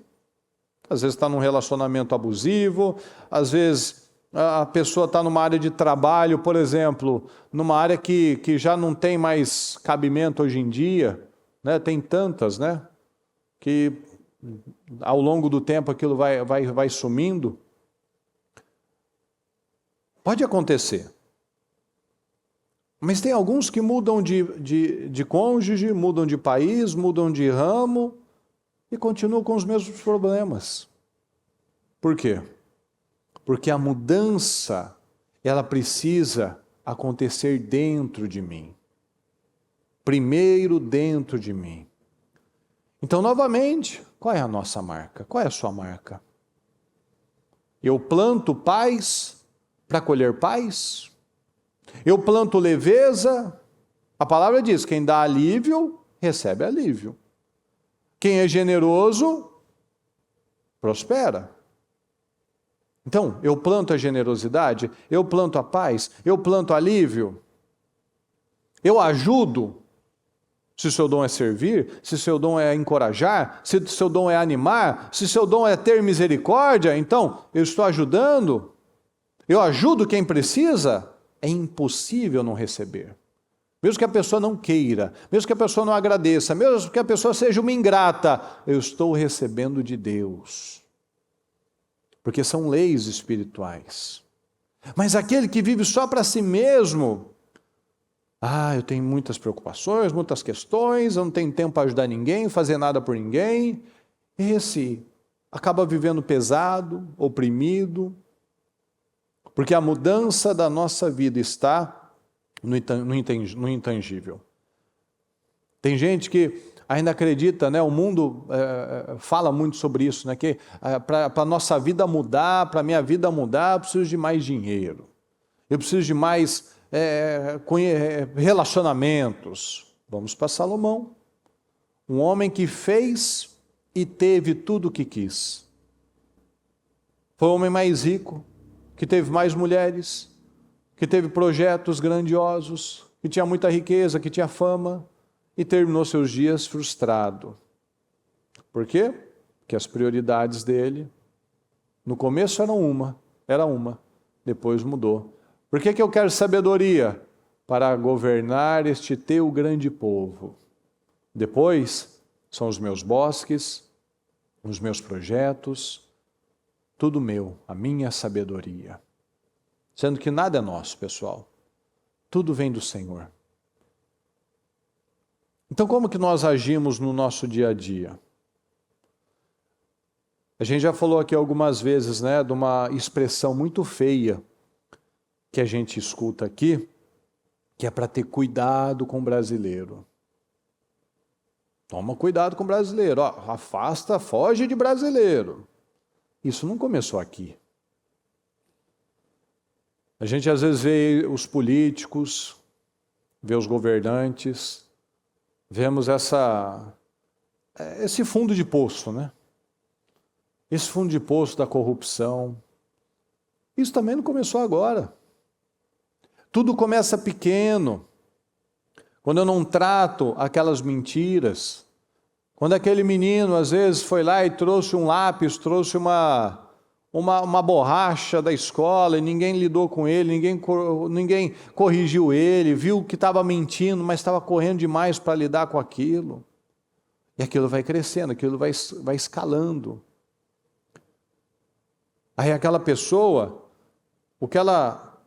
Speaker 1: Às vezes está num relacionamento abusivo, às vezes a pessoa está numa área de trabalho, por exemplo, numa área que já não tem mais cabimento hoje em dia, né? Tem tantas, né? Que ao longo do tempo aquilo vai sumindo. Pode acontecer. Mas tem alguns que mudam de cônjuge, mudam de país, mudam de ramo e continuam com os mesmos problemas. Por quê? Porque a mudança, ela precisa acontecer dentro de mim. Primeiro dentro de mim. Então, novamente, qual é a nossa marca? Qual é a sua marca? Eu planto paz para colher paz? Eu planto leveza? A palavra diz, quem dá alívio, recebe alívio. Quem é generoso, prospera. Então, eu planto a generosidade, eu planto a paz, eu planto alívio, eu ajudo, se o seu dom é servir, se o seu dom é encorajar, se o seu dom é animar, se o seu dom é ter misericórdia, então eu estou ajudando, eu ajudo quem precisa, é impossível não receber. Mesmo que a pessoa não queira, mesmo que a pessoa não agradeça, mesmo que a pessoa seja uma ingrata, eu estou recebendo de Deus. Porque são leis espirituais. Mas aquele que vive só para si mesmo, eu tenho muitas preocupações, muitas questões, eu não tenho tempo para ajudar ninguém, fazer nada por ninguém, esse acaba vivendo pesado, oprimido, porque a mudança da nossa vida está no intangível. Tem gente que ainda acredita, né? O mundo fala muito sobre isso, né? Que para a nossa vida mudar, para a minha vida mudar, eu preciso de mais dinheiro. Eu preciso de mais relacionamentos. Vamos para Salomão. Um homem que fez e teve tudo o que quis. Foi o homem mais rico, que teve mais mulheres, que teve projetos grandiosos, que tinha muita riqueza, que tinha fama, e terminou seus dias frustrado. Por quê? Porque as prioridades dele, no começo era uma, depois mudou. Por que eu quero sabedoria? para governar este teu grande povo. Depois, são os meus bosques, os meus projetos, tudo meu, a minha sabedoria. Sendo que nada é nosso, pessoal. Tudo vem do Senhor. Então, como que nós agimos no nosso dia a dia? A gente já falou aqui algumas vezes, né, de uma expressão muito feia que a gente escuta aqui, que é para ter cuidado com o brasileiro. Toma cuidado com o brasileiro, ó, afasta, foge de brasileiro. Isso não começou aqui. A gente às vezes vê os políticos, vê os governantes, vemos esse fundo de poço, né? Esse fundo de poço da corrupção. Isso também não começou agora. Tudo começa pequeno. Quando eu não trato aquelas mentiras, quando aquele menino às vezes foi lá e trouxe um lápis, trouxe uma borracha da escola e ninguém lidou com ele, ninguém corrigiu ele, viu que estava mentindo, mas estava correndo demais para lidar com aquilo. E aquilo vai crescendo, aquilo vai escalando. Aí aquela pessoa, o que ela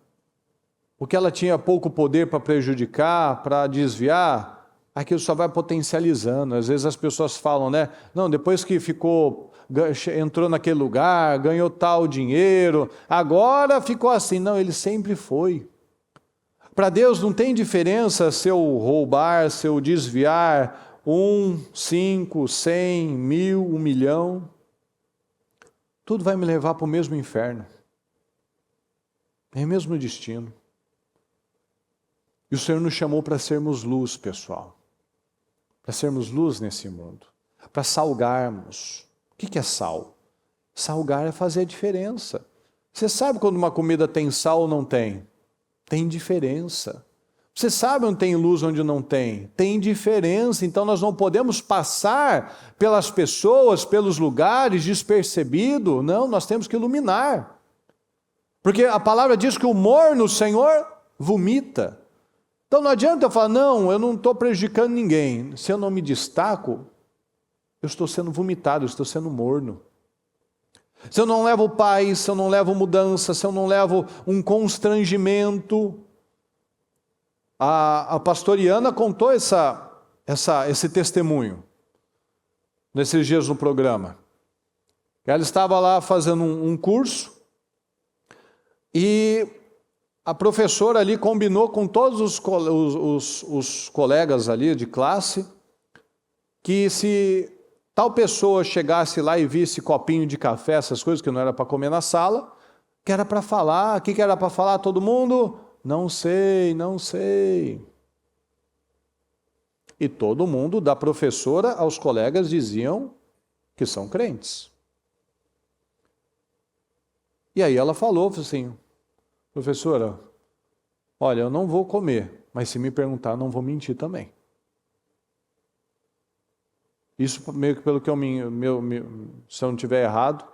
Speaker 1: tinha pouco poder para prejudicar, para desviar, aquilo só vai potencializando. Às vezes as pessoas falam, né? Não, depois que entrou naquele lugar, ganhou tal dinheiro, agora ficou assim. Não, ele sempre foi. Para Deus não tem diferença se eu roubar, se eu desviar 1, 5, 100, 1000, 1 milhão. Tudo vai me levar para o mesmo inferno. É o mesmo destino. E o Senhor nos chamou para sermos luz, pessoal. Para sermos luz nesse mundo. Para salgarmos. O que é sal? Salgar é fazer a diferença. Você sabe quando uma comida tem sal ou não tem? Tem diferença. Você sabe onde tem luz, onde não tem? Tem diferença. Então nós não podemos passar pelas pessoas, pelos lugares despercebido. Não, nós temos que iluminar. Porque a palavra diz que o morno, Senhor, vomita. Então não adianta eu falar, não, eu não estou prejudicando ninguém. Se eu não me destaco, eu estou sendo vomitado, eu estou sendo morno. Se eu não levo paz, se eu não levo mudança, se eu não levo um constrangimento. A pastoriana contou esse testemunho nesses dias no programa. Ela estava lá fazendo um curso e a professora ali combinou com todos os colegas ali de classe que se tal pessoa chegasse lá e visse copinho de café, essas coisas que não era para comer na sala, que era para falar. O que era para falar todo mundo? Não sei, não sei. E todo mundo, da professora aos colegas, diziam que são crentes. E aí ela falou assim, professora, olha, eu não vou comer, mas se me perguntar, não vou mentir também. Isso, meio que pelo que se eu não estiver errado,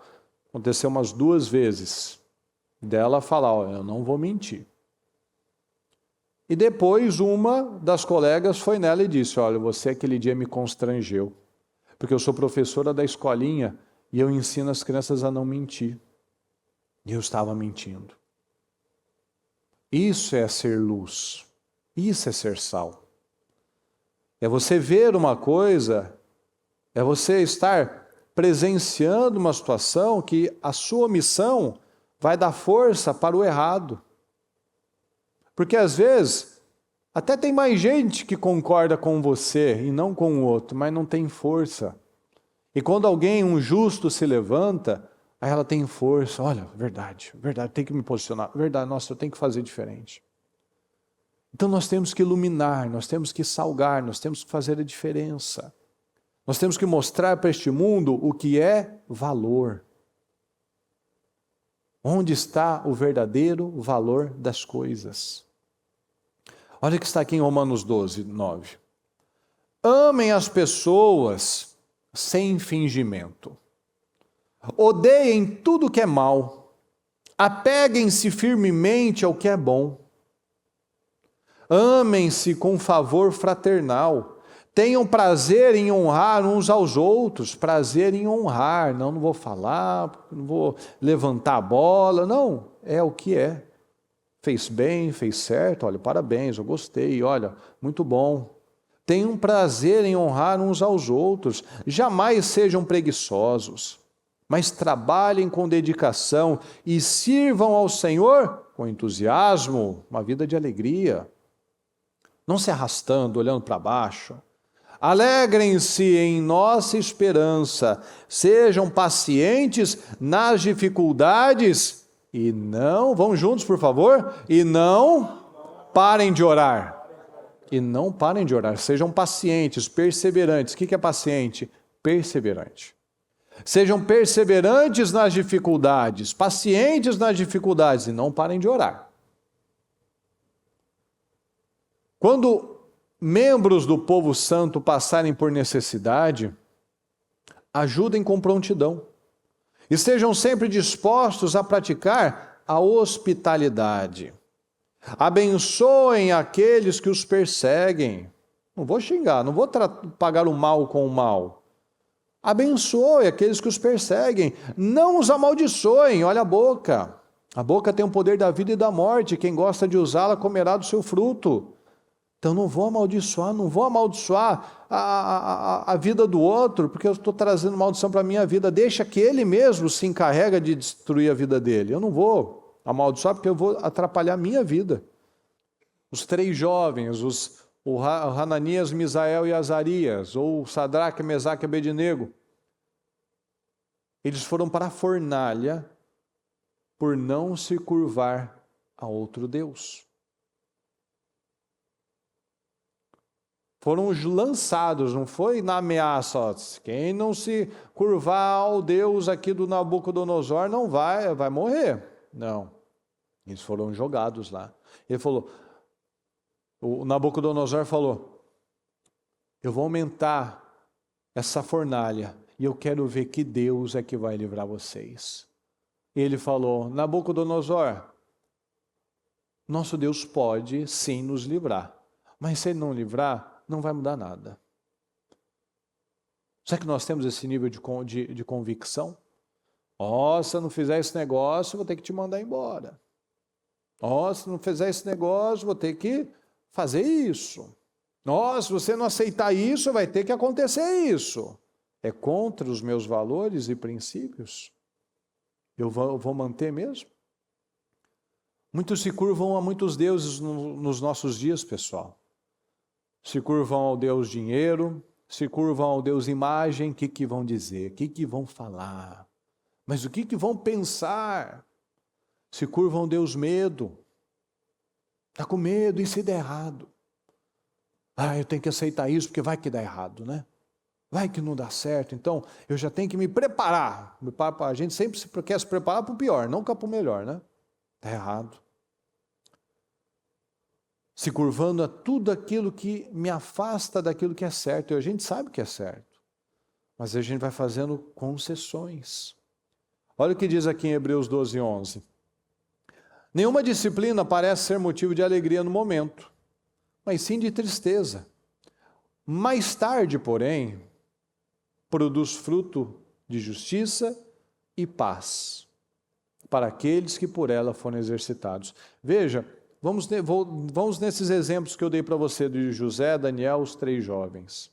Speaker 1: aconteceu umas 2 vezes. Dela falar, olha, eu não vou mentir. E depois uma das colegas foi nela e disse, olha, você aquele dia me constrangeu, porque eu sou professora da escolinha e eu ensino as crianças a não mentir. E eu estava mentindo. Isso é ser luz. Isso é ser sal. É você ver uma coisa, é você estar presenciando uma situação que a sua missão vai dar força para o errado. Porque às vezes, até tem mais gente que concorda com você e não com o outro, mas não tem força. E quando alguém, um justo, se levanta, aí ela tem força. Olha, verdade, tem que me posicionar. Verdade, nossa, eu tenho que fazer diferente. Então nós temos que iluminar, nós temos que salgar, nós temos que fazer a diferença. Nós temos que mostrar para este mundo o que é valor. Onde está o verdadeiro valor das coisas? Olha o que está aqui em Romanos 12, 9. Amem as pessoas sem fingimento. Odeiem tudo que é mal. Apeguem-se firmemente ao que é bom. Amem-se com favor fraternal. Tenham prazer em honrar uns aos outros. Prazer em honrar. Não vou falar, não vou levantar a bola. Não, é o que é. Fez bem, fez certo, olha, parabéns, eu gostei, olha, muito bom. Tenham prazer em honrar uns aos outros. Jamais sejam preguiçosos, mas trabalhem com dedicação e sirvam ao Senhor com entusiasmo, uma vida de alegria. Não se arrastando, olhando para baixo. Alegrem-se em nossa esperança, sejam pacientes nas dificuldades e não, vamos juntos por favor, e não parem de orar. E não parem de orar, sejam pacientes, perseverantes. O que é paciente? Perseverante. Sejam perseverantes nas dificuldades, pacientes nas dificuldades e não parem de orar. Quando membros do povo santo passarem por necessidade, ajudem com prontidão. Estejam sempre dispostos a praticar a hospitalidade. Abençoem aqueles que os perseguem. Não vou xingar, não vou pagar o mal com o mal. Abençoe aqueles que os perseguem. Não os amaldiçoem. Olha a boca. A boca tem o poder da vida e da morte. Quem gosta de usá-la comerá do seu fruto. Então não vou amaldiçoar a vida do outro, porque eu estou trazendo maldição para a minha vida. Deixa que ele mesmo se encarrega de destruir a vida dele. Eu não vou amaldiçoar porque eu vou atrapalhar a minha vida. Os 3 jovens, o Hananias, Misael e Azarias, ou Sadraque, Mesaque e Abednego, eles foram para a fornalha por não se curvar a outro Deus. Foram lançados, não foi na ameaça, ó, quem não se curvar ao Deus aqui do Nabucodonosor não vai morrer. Não, eles foram jogados lá. Ele falou, o Nabucodonosor falou, eu vou aumentar essa fornalha e eu quero ver que Deus é que vai livrar vocês. E ele falou, Nabucodonosor, nosso Deus pode sim nos livrar, mas se ele não livrar, não vai mudar nada. Será que nós temos esse nível de convicção? Se eu não fizer esse negócio, vou ter que te mandar embora. Se não fizer esse negócio, vou ter que fazer isso. Se você não aceitar isso, vai ter que acontecer isso. É contra os meus valores e princípios? Eu vou manter mesmo? Muitos se curvam a muitos deuses nos nossos dias, pessoal. Se curvam ao Deus dinheiro, se curvam ao Deus imagem, o que vão dizer? O que vão falar? Mas o que vão pensar? Se curvam ao Deus medo. Está com medo, e se der errado? Eu tenho que aceitar isso porque vai que dá errado, né? Vai que não dá certo, então eu já tenho que me preparar. A gente sempre quer se preparar para o pior, nunca para o melhor, né? Está errado. Se curvando a tudo aquilo que me afasta daquilo que é certo. E a gente sabe que é certo, mas a gente vai fazendo concessões. Olha o que diz aqui em Hebreus 12:11. Nenhuma disciplina parece ser motivo de alegria no momento, mas sim de tristeza. Mais tarde, porém, produz fruto de justiça e paz para aqueles que por ela foram exercitados. Veja, vamos nesses exemplos que eu dei para você de José, Daniel, os 3 jovens.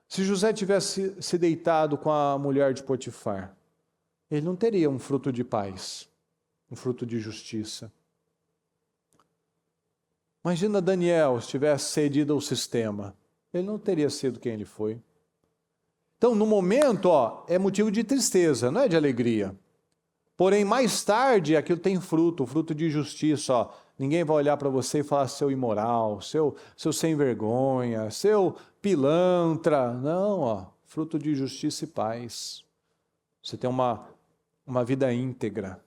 Speaker 1: Se José tivesse se deitado com a mulher de Potifar, ele não teria um fruto de paz, um fruto de justiça. Imagina Daniel se tivesse cedido ao sistema, ele não teria sido quem ele foi. Então, no momento, é motivo de tristeza, não é de alegria. Porém, mais tarde, aquilo tem fruto, o fruto de justiça. Ninguém vai olhar para você e falar seu imoral, seu sem vergonha, seu pilantra. Não, fruto de justiça e paz. Você tem uma vida íntegra,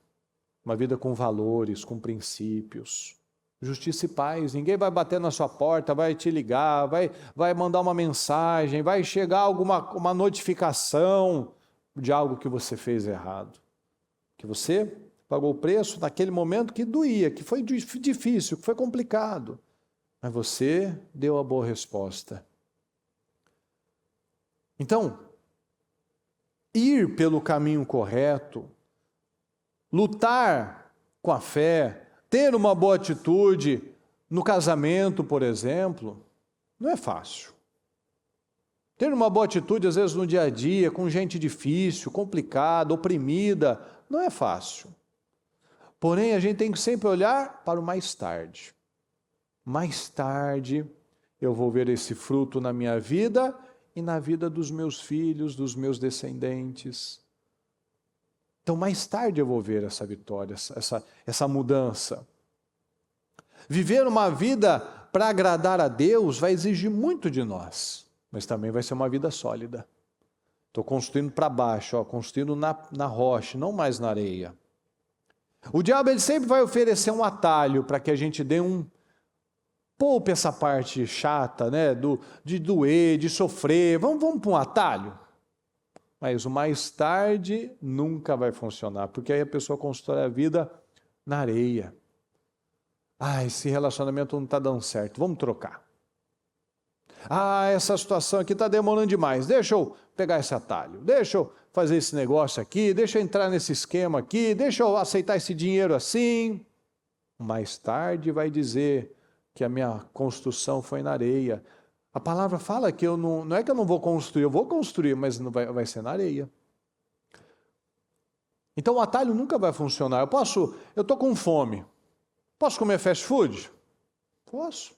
Speaker 1: uma vida com valores, com princípios. Justiça e paz. Ninguém vai bater na sua porta, vai te ligar, vai mandar uma mensagem, vai chegar uma notificação de algo que você fez errado. Que você pagou o preço naquele momento que doía, que foi difícil, que foi complicado. Mas você deu a boa resposta. Então, ir pelo caminho correto, lutar com a fé, ter uma boa atitude no casamento, por exemplo, não é fácil. Ter uma boa atitude, às vezes, no dia a dia, com gente difícil, complicada, oprimida, não é fácil. Porém, a gente tem que sempre olhar para o mais tarde. Mais tarde, eu vou ver esse fruto na minha vida e na vida dos meus filhos, dos meus descendentes. Então, mais tarde eu vou ver essa vitória, essa mudança. Viver uma vida para agradar a Deus vai exigir muito de nós, mas também vai ser uma vida sólida. Estou construindo para baixo, construindo na rocha, não mais na areia. O diabo ele sempre vai oferecer um atalho para que a gente dê poupe essa parte chata, né? De doer, de sofrer. Vamos para um atalho? Mas o mais tarde nunca vai funcionar, porque aí a pessoa constrói a vida na areia. Esse relacionamento não está dando certo, vamos trocar. Essa situação aqui está demorando demais, deixa eu pegar esse atalho, deixa eu fazer esse negócio aqui, deixa eu entrar nesse esquema aqui, deixa eu aceitar esse dinheiro assim. Mais tarde vai dizer que a minha construção foi na areia. A palavra fala que não é que eu não vou construir, eu vou construir, mas não vai ser na areia. Então o atalho nunca vai funcionar. Eu estou com fome. Posso comer fast food? Posso.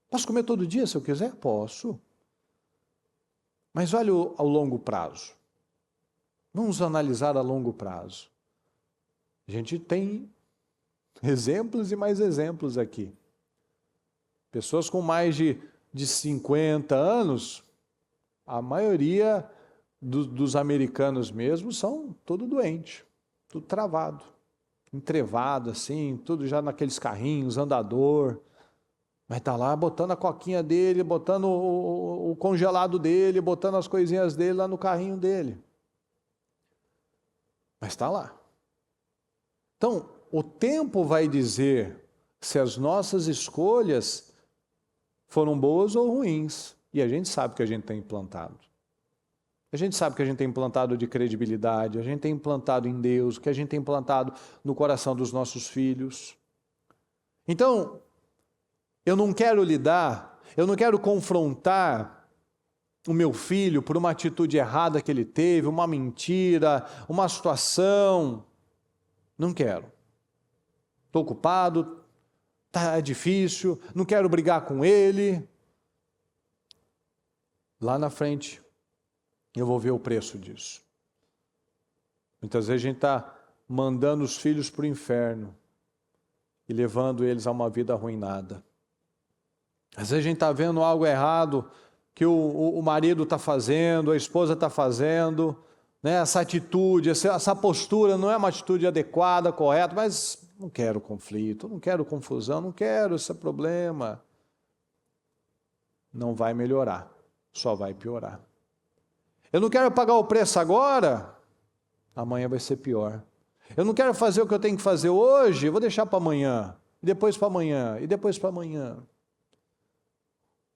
Speaker 1: Posso comer todo dia se eu quiser? Posso. Mas olha ao longo prazo. Vamos analisar a longo prazo. A gente tem exemplos e mais exemplos aqui. Pessoas com mais de 50 anos, a maioria dos americanos mesmo são todo doente, tudo travado, entrevado assim, tudo já naqueles carrinhos, andador. Mas está lá botando a coquinha dele, botando o congelado dele, botando as coisinhas dele lá no carrinho dele. Mas está lá. Então, o tempo vai dizer se as nossas escolhas foram boas ou ruins. E a gente sabe que a gente tem implantado. A gente sabe que a gente tem implantado de credibilidade, a gente tem implantado em Deus, que a gente tem implantado no coração dos nossos filhos. Então, eu não quero eu não quero confrontar o meu filho por uma atitude errada que ele teve, uma mentira, uma situação. Não quero. Estou ocupado, é difícil, não quero brigar com ele. Lá na frente, eu vou ver o preço disso. Muitas vezes a gente está mandando os filhos para o inferno e levando eles a uma vida arruinada. Às vezes a gente está vendo algo errado que o marido está fazendo, a esposa está fazendo, né? Essa atitude, essa postura não é uma atitude adequada, correta, mas não quero conflito, não quero confusão, não quero esse problema. Não vai melhorar, só vai piorar. Eu não quero pagar o preço agora, amanhã vai ser pior. Eu não quero fazer o que eu tenho que fazer hoje, vou deixar para amanhã, e depois para amanhã, e depois para amanhã.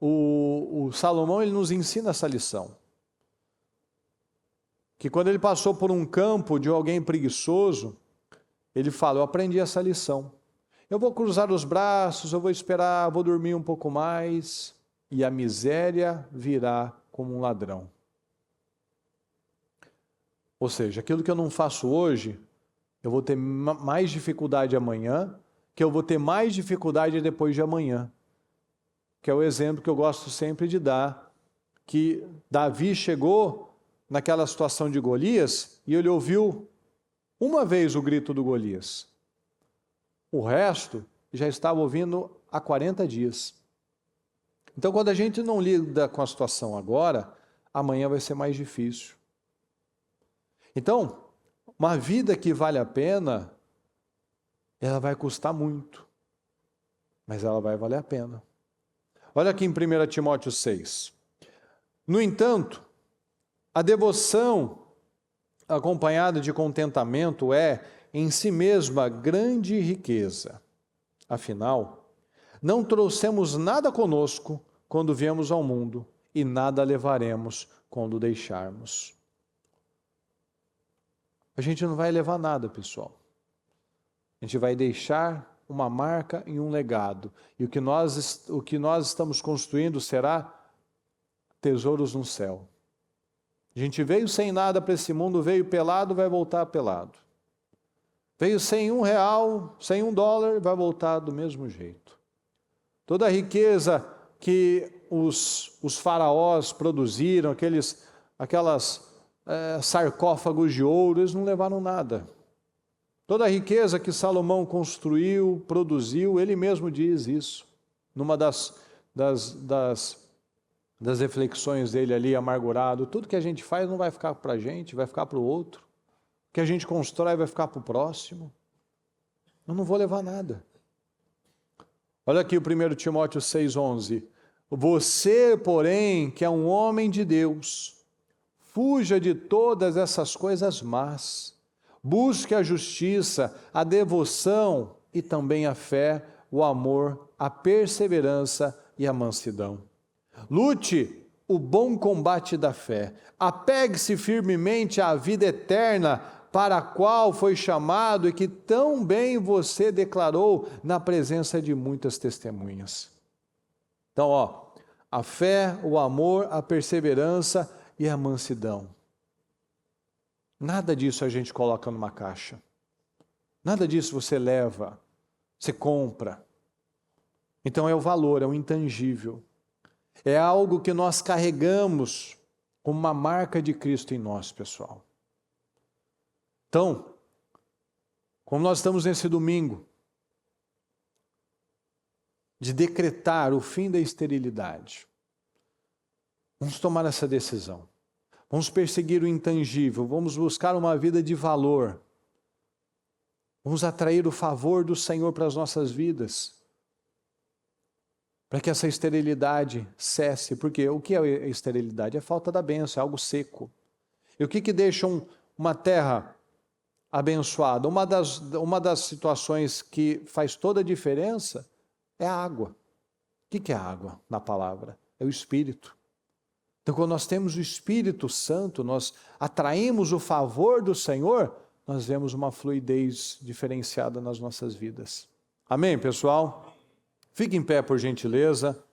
Speaker 1: O Salomão ele nos ensina essa lição. Que quando ele passou por um campo de alguém preguiçoso, ele fala, eu aprendi essa lição. Eu vou cruzar os braços, eu vou esperar, vou dormir um pouco mais, e a miséria virá como um ladrão. Ou seja, aquilo que eu não faço hoje, eu vou ter mais dificuldade amanhã, que eu vou ter mais dificuldade depois de amanhã. Que é o exemplo que eu gosto sempre de dar, que Davi chegou naquela situação de Golias e ele ouviu uma vez o grito do Golias. O resto já estava ouvindo há 40 dias. Então, quando a gente não lida com a situação agora, amanhã vai ser mais difícil. Então, uma vida que vale a pena, ela vai custar muito, mas ela vai valer a pena. Olha aqui em 1 Timóteo 6. No entanto, a devoção acompanhada de contentamento é, em si mesma, grande riqueza. Afinal, Não trouxemos nada conosco quando viemos ao mundo, e nada levaremos quando deixarmos. A gente não vai levar nada, pessoal. A gente vai deixar uma marca e um legado. E o que nós estamos construindo será tesouros no céu. A gente veio sem nada para esse mundo, veio pelado, vai voltar pelado. Veio sem R$1, sem $1, vai voltar do mesmo jeito. Toda a riqueza que os faraós produziram, aquelas sarcófagos de ouro, eles não levaram nada. Toda a riqueza que Salomão construiu, produziu, ele mesmo diz isso. Numa das reflexões dele ali, amargurado, tudo que a gente faz não vai ficar para a gente, vai ficar para o outro. O que a gente constrói vai ficar para o próximo. Eu não vou levar nada. Olha aqui o 1 Timóteo 6,11. Você, porém, que é um homem de Deus, fuja de todas essas coisas más. Busque a justiça, a devoção e também a fé, o amor, a perseverança e a mansidão. Lute o bom combate da fé. Apegue-se firmemente à vida eterna, para a qual foi chamado e que tão bem você declarou na presença de muitas testemunhas. Então, a fé, o amor, a perseverança e a mansidão. Nada disso a gente coloca numa caixa. Nada disso você leva, você compra. Então é o valor, é o intangível. É algo que nós carregamos como uma marca de Cristo em nós, pessoal. Então, como nós estamos nesse domingo, de decretar o fim da esterilidade, vamos tomar essa decisão. Vamos perseguir o intangível, vamos buscar uma vida de valor. Vamos atrair o favor do Senhor para as nossas vidas. Para que essa esterilidade cesse. Porque o que é a esterilidade? É falta da bênção, é algo seco. E o que deixa uma terra abençoada? Uma das situações que faz toda a diferença é a água. O que é a água na palavra? É o Espírito. Então, quando nós temos o Espírito Santo, nós atraímos o favor do Senhor, nós vemos uma fluidez diferenciada nas nossas vidas. Amém, pessoal? Fique em pé, por gentileza.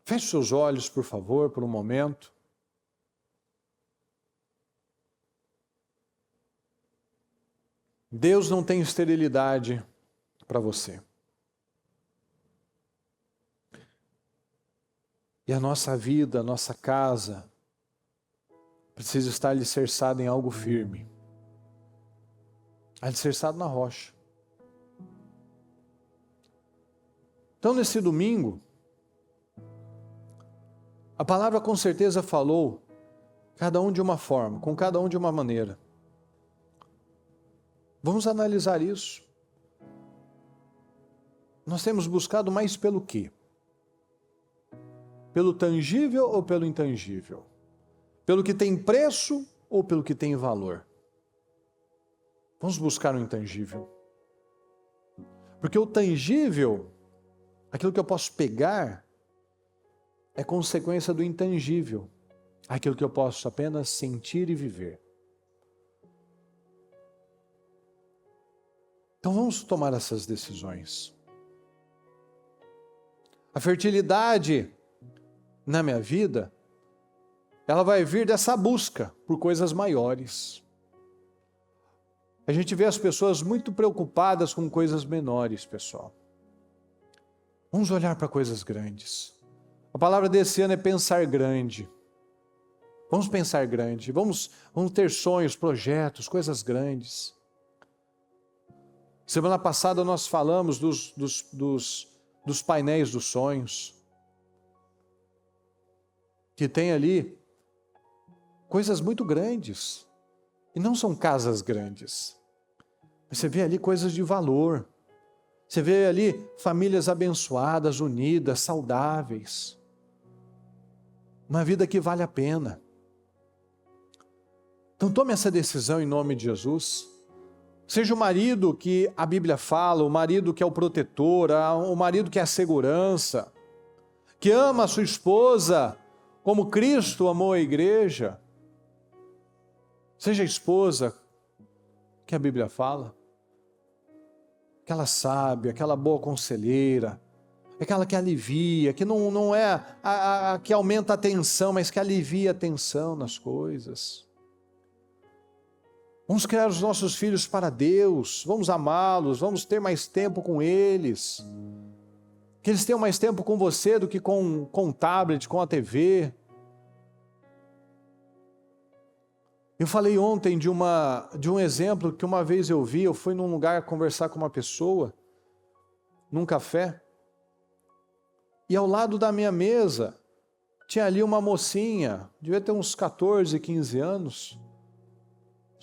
Speaker 1: Feche seus olhos, por favor, por um momento. Deus não tem esterilidade para você. E a nossa vida, a nossa casa, precisa estar alicerçada em algo firme. Alicerçado na rocha. Então, nesse domingo, a palavra com certeza falou, cada um de uma forma, com cada um de uma maneira. Vamos analisar isso. Nós temos buscado mais pelo quê? Pelo tangível ou pelo intangível? Pelo que tem preço ou pelo que tem valor? Vamos buscar o intangível. Porque o tangível, aquilo que eu posso pegar, é consequência do intangível. Aquilo que eu posso apenas sentir e viver. Então vamos tomar essas decisões. A fertilidade na minha vida, ela vai vir dessa busca por coisas maiores. A gente vê as pessoas muito preocupadas com coisas menores, pessoal. Vamos olhar para coisas grandes. A palavra desse ano é pensar grande. Vamos pensar grande, vamos ter sonhos, projetos, coisas grandes. Semana passada nós falamos dos painéis dos sonhos. Que tem ali coisas muito grandes. E não são casas grandes. Você vê ali coisas de valor. Você vê ali famílias abençoadas, unidas, saudáveis. Uma vida que vale a pena. Então tome essa decisão em nome de Jesus. Seja o marido que a Bíblia fala, o marido que é o protetor, o marido que é a segurança, que ama a sua esposa como Cristo amou a igreja. Seja a esposa que a Bíblia fala, aquela sábia, aquela boa conselheira, aquela que alivia, que não é a que aumenta a tensão, mas que alivia a tensão nas coisas. Vamos criar os nossos filhos para Deus, vamos amá-los, vamos ter mais tempo com eles. Que eles tenham mais tempo com você do que com o tablet, com a TV. Eu falei ontem de um exemplo que uma vez eu vi, eu fui num lugar conversar com uma pessoa, num café, e ao lado da minha mesa tinha ali uma mocinha, devia ter uns 14, 15 anos,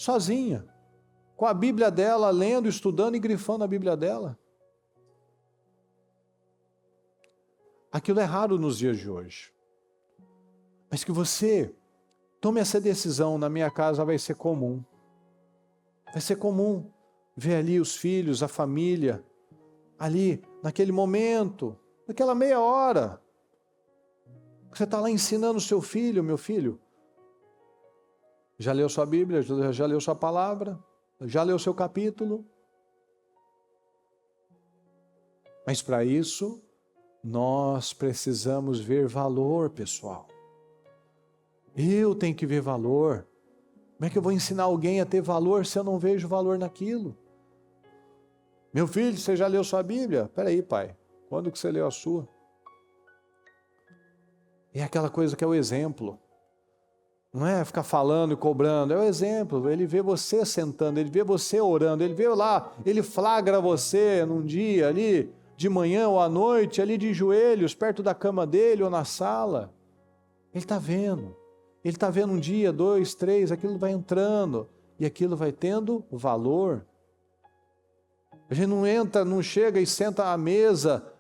Speaker 1: sozinha, com a Bíblia dela, lendo, estudando e grifando a Bíblia dela. Aquilo é raro nos dias de hoje. Mas que você tome essa decisão, na minha casa vai ser comum. Vai ser comum ver ali os filhos, a família, ali, naquele momento, naquela meia hora. Você está lá ensinando o seu filho, meu filho. Já leu sua Bíblia? Já leu sua palavra? Já leu seu capítulo? Mas para isso, nós precisamos ver valor, pessoal. Eu tenho que ver valor. Como é que eu vou ensinar alguém a ter valor se eu não vejo valor naquilo? Meu filho, você já leu sua Bíblia? Espera aí, pai. Quando que você leu a sua? É aquela coisa que é o exemplo. Não é ficar falando e cobrando, é o exemplo. Ele vê você sentando, ele vê você orando, ele vê lá, ele flagra você num dia ali, de manhã ou à noite, ali de joelhos, perto da cama dele ou na sala. Ele está vendo. Ele está vendo um dia, 2, 3, aquilo vai entrando e aquilo vai tendo valor. A gente não entra, não chega e senta à mesa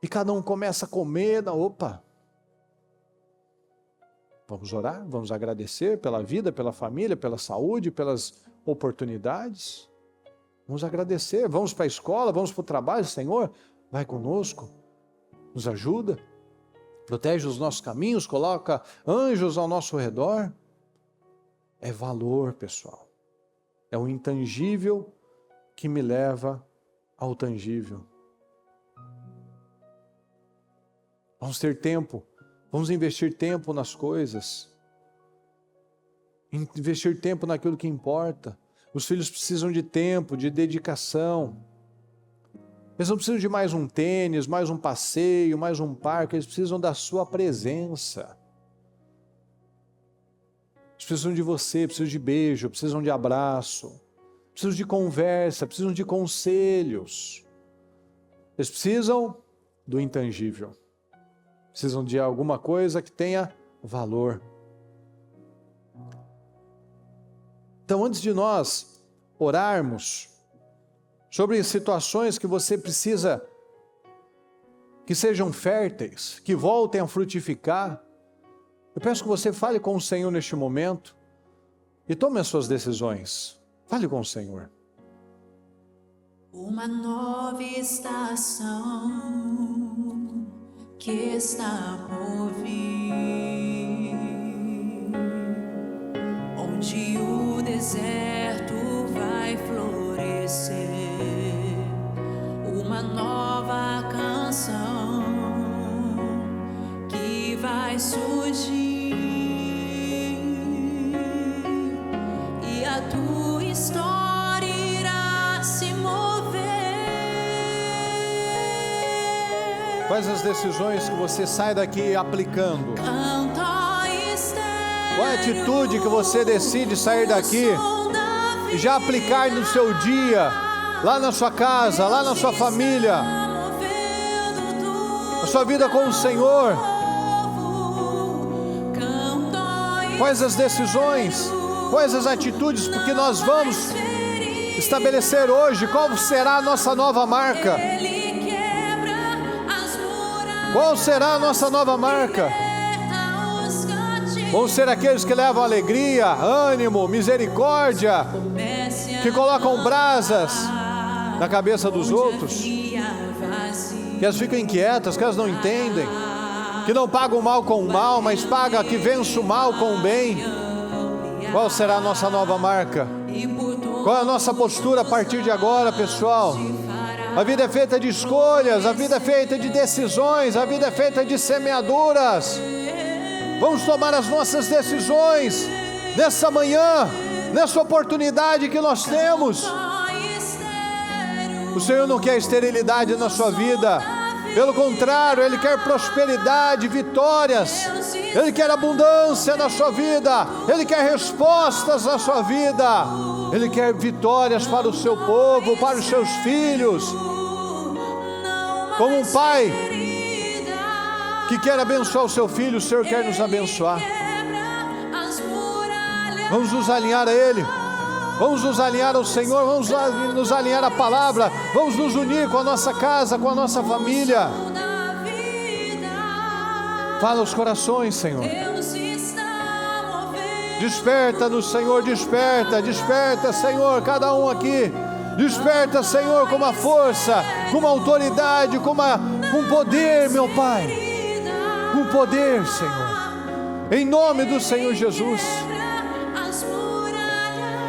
Speaker 1: e cada um começa a comer. Não, opa! Vamos orar, vamos agradecer pela vida, pela família, pela saúde, pelas oportunidades. Vamos agradecer, vamos para a escola, vamos para o trabalho. Senhor, vai conosco, nos ajuda. Protege os nossos caminhos, coloca anjos ao nosso redor. É valor, pessoal. É o intangível que me leva ao tangível. Vamos ter tempo, vamos investir tempo nas coisas. Investir tempo naquilo que importa. Os filhos precisam de tempo, de dedicação. Eles não precisam de mais um tênis, mais um passeio, mais um parque, eles precisam da sua presença. Eles precisam de você, precisam de beijo, precisam de abraço, precisam de conversa, precisam de conselhos. Eles precisam do intangível. Precisam de alguma coisa que tenha valor. Então, antes de nós orarmos sobre situações que você precisa que sejam férteis, que voltem a frutificar, eu peço que você fale com o Senhor neste momento e tome as suas decisões. Fale com o Senhor.
Speaker 3: Uma nova estação que está por vir, onde o deserto vai florescer. Uma nova canção que vai surgir e a tua história irá se mover.
Speaker 1: Quais as decisões que você sai daqui aplicando? Qual é a atitude que você decide sair daqui e já aplicar no seu dia, lá na sua casa, lá na sua família, na sua vida com o Senhor? Quais as decisões, quais as atitudes, porque nós vamos estabelecer hoje qual será a nossa nova marca. Qual será a nossa nova marca? Vamos ser aqueles que levam alegria, ânimo, misericórdia, que colocam brasas na cabeça dos outros, que elas ficam inquietas, que elas não entendem, que não pagam o mal com o mal, mas paga que vença o mal com o bem. Qual será a nossa nova marca? Qual é a nossa postura a partir de agora, pessoal? A vida é feita de escolhas, a vida é feita de decisões, a vida é feita de semeaduras. Vamos tomar as nossas decisões nessa manhã, nessa oportunidade que nós temos. O Senhor não quer esterilidade na sua vida, pelo contrário, Ele quer prosperidade, vitórias, Ele quer abundância na sua vida, Ele quer respostas na sua vida, Ele quer vitórias para o seu povo, para os seus filhos. Como um pai que quer abençoar o seu filho, o Senhor quer nos abençoar. Vamos nos alinhar a Ele, vamos nos alinhar ao Senhor, vamos nos alinhar à palavra, vamos nos unir com a nossa casa, com a nossa família. Fala aos corações, Senhor. Desperta-nos, Senhor, desperta, desperta, Senhor, cada um aqui. Desperta, Senhor, com uma força, com uma autoridade, com poder, meu Pai. Com poder, Senhor. Em nome do Senhor Jesus.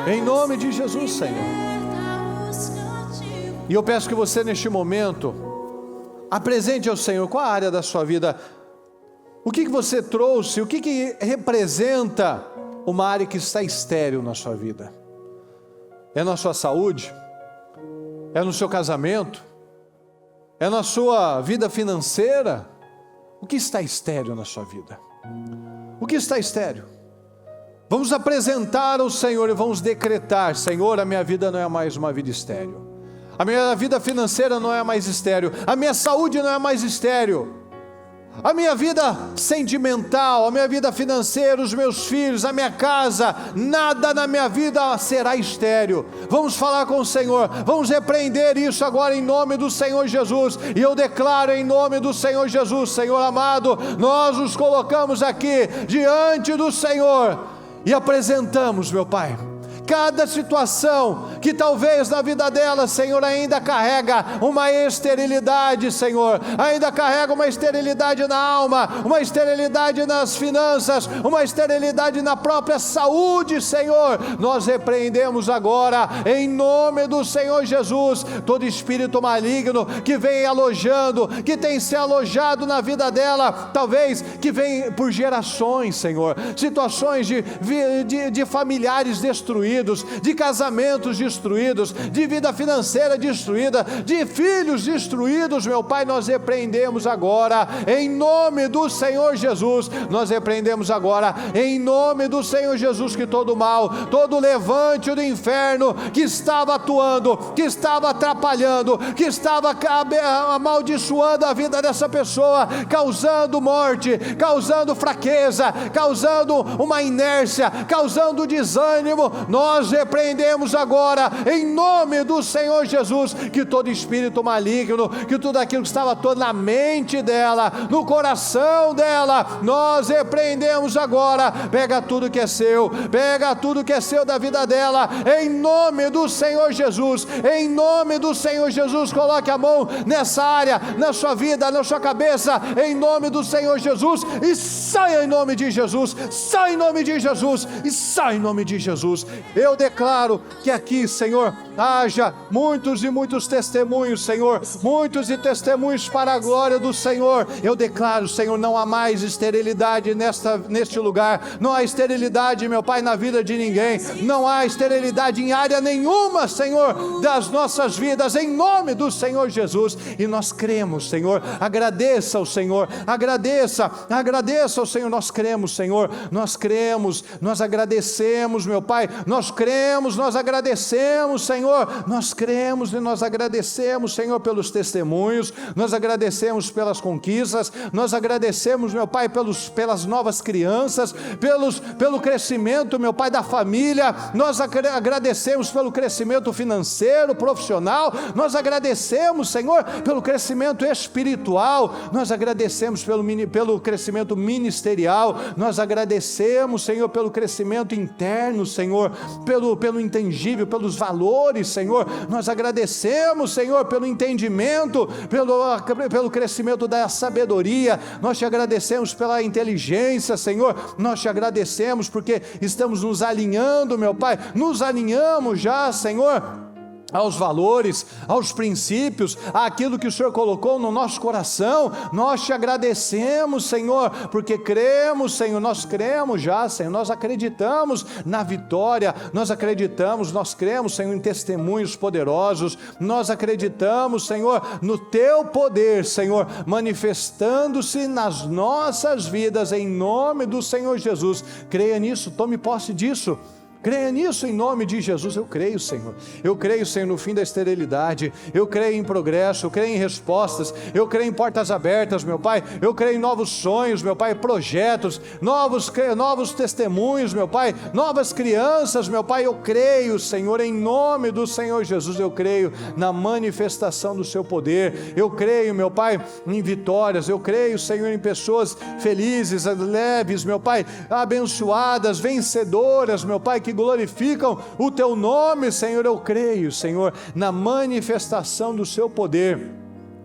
Speaker 1: Em nome de Jesus, Senhor. E eu peço que você neste momento apresente ao Senhor qual a área da sua vida, o que você trouxe, o que representa uma área que está estéril na sua vida. É na sua saúde? É no seu casamento? É na sua vida financeira? O que está estéril na sua vida? O que está estéril? Vamos apresentar ao Senhor e vamos decretar: Senhor, a minha vida não é mais uma vida estéril, a minha vida financeira não é mais estéril, a minha saúde não é mais estéril, a minha vida sentimental, a minha vida financeira, os meus filhos, a minha casa, nada na minha vida será estéril. Vamos falar com o Senhor, vamos repreender isso agora em nome do Senhor Jesus, e eu declaro em nome do Senhor Jesus: Senhor amado, nós nos colocamos aqui diante do Senhor e apresentamos, meu Pai, cada situação que talvez na vida dela, Senhor, ainda carrega uma esterilidade, Senhor, ainda carrega uma esterilidade na alma, uma esterilidade nas finanças, uma esterilidade na própria saúde, Senhor. Nós repreendemos agora, em nome do Senhor Jesus, todo espírito maligno que vem alojando, que tem se alojado na vida dela, talvez que vem por gerações, Senhor, situações de familiares destruídos, de casamentos destruídos, de vida financeira destruída, de filhos destruídos, meu Pai. Nós repreendemos agora, em nome do Senhor Jesus, nós repreendemos agora, em nome do Senhor Jesus, que todo mal, todo levante do inferno que estava atuando, que estava atrapalhando, que estava amaldiçoando a vida dessa pessoa, causando morte, causando fraqueza, causando uma inércia, causando desânimo, nós repreendemos agora, em nome do Senhor Jesus, que todo espírito maligno, que tudo aquilo que estava todo na mente dela, no coração dela, nós repreendemos agora. Pega tudo que é seu, pega tudo que é seu da vida dela, em nome do Senhor Jesus, em nome do Senhor Jesus. Coloque a mão nessa área, na sua vida, na sua cabeça, em nome do Senhor Jesus, e saia em nome de Jesus, sai em nome de Jesus, e sai em nome de Jesus. Eu declaro que aqui, Senhor, haja muitos e muitos testemunhos, Senhor, muitos e testemunhos para a glória do Senhor. Eu declaro, Senhor, não há mais esterilidade neste lugar, não há esterilidade, meu Pai, na vida de ninguém, não há esterilidade em área nenhuma, Senhor, das nossas vidas, em nome do Senhor Jesus. E nós cremos, Senhor, agradeça ao Senhor, agradeça ao Senhor. Nós cremos, Senhor, nós cremos, nós agradecemos, meu Pai, nós cremos, nós agradecemos, Senhor, nós cremos e nós agradecemos, Senhor, pelos testemunhos, nós agradecemos pelas conquistas, nós agradecemos, meu Pai, pelas novas crianças, pelo crescimento, meu Pai, da família, nós agradecemos pelo crescimento financeiro, profissional, nós agradecemos, Senhor, pelo crescimento espiritual, nós agradecemos pelo crescimento ministerial, nós agradecemos, Senhor, pelo crescimento interno, Senhor, pelo intangível, pelos valores, Senhor. Nós agradecemos, Senhor, pelo entendimento, pelo crescimento da sabedoria. Nós te agradecemos pela inteligência, Senhor. Nós te agradecemos porque estamos nos alinhando, meu Pai. Nos alinhamos já, Senhor, aos valores, aos princípios, àquilo que o Senhor colocou no nosso coração. Nós te agradecemos, Senhor, porque cremos, Senhor, nós cremos já, Senhor, nós acreditamos na vitória, nós cremos, Senhor, em testemunhos poderosos, nós acreditamos, Senhor, no teu poder, Senhor, manifestando-se nas nossas vidas, em nome do Senhor Jesus. Creia nisso, tome posse disso. Creia nisso em nome de Jesus. Eu creio, Senhor. Eu creio, Senhor, no fim da esterilidade. Eu creio em progresso. Eu creio em respostas. Eu creio em portas abertas, meu Pai. Eu creio em novos sonhos, meu Pai, projetos, novos testemunhos, meu Pai, novas crianças, meu Pai. Eu creio, Senhor, em nome do Senhor Jesus. Eu creio na manifestação do seu poder. Eu creio, meu Pai, em vitórias. Eu creio, Senhor, em pessoas felizes, leves, meu Pai, abençoadas, vencedoras, meu Pai, que glorificam o teu nome, Senhor. Eu creio, Senhor, na manifestação do seu poder.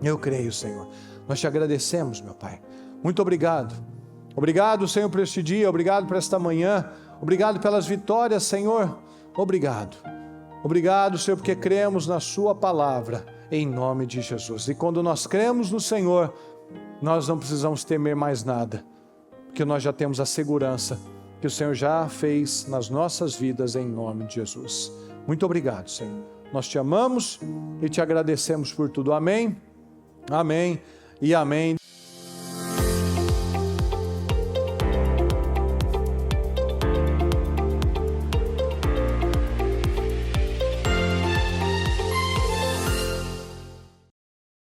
Speaker 1: Eu creio, Senhor. Nós te agradecemos, meu Pai. Muito obrigado. Obrigado, Senhor, por este dia. Obrigado por esta manhã. Obrigado pelas vitórias, Senhor. Obrigado. Obrigado, Senhor, porque cremos na sua palavra, em nome de Jesus. E quando nós cremos no Senhor, nós não precisamos temer mais nada, porque nós já temos a segurança que o Senhor já fez nas nossas vidas, em nome de Jesus. Muito obrigado, Senhor. Nós te amamos e te agradecemos por tudo. Amém, amém e amém.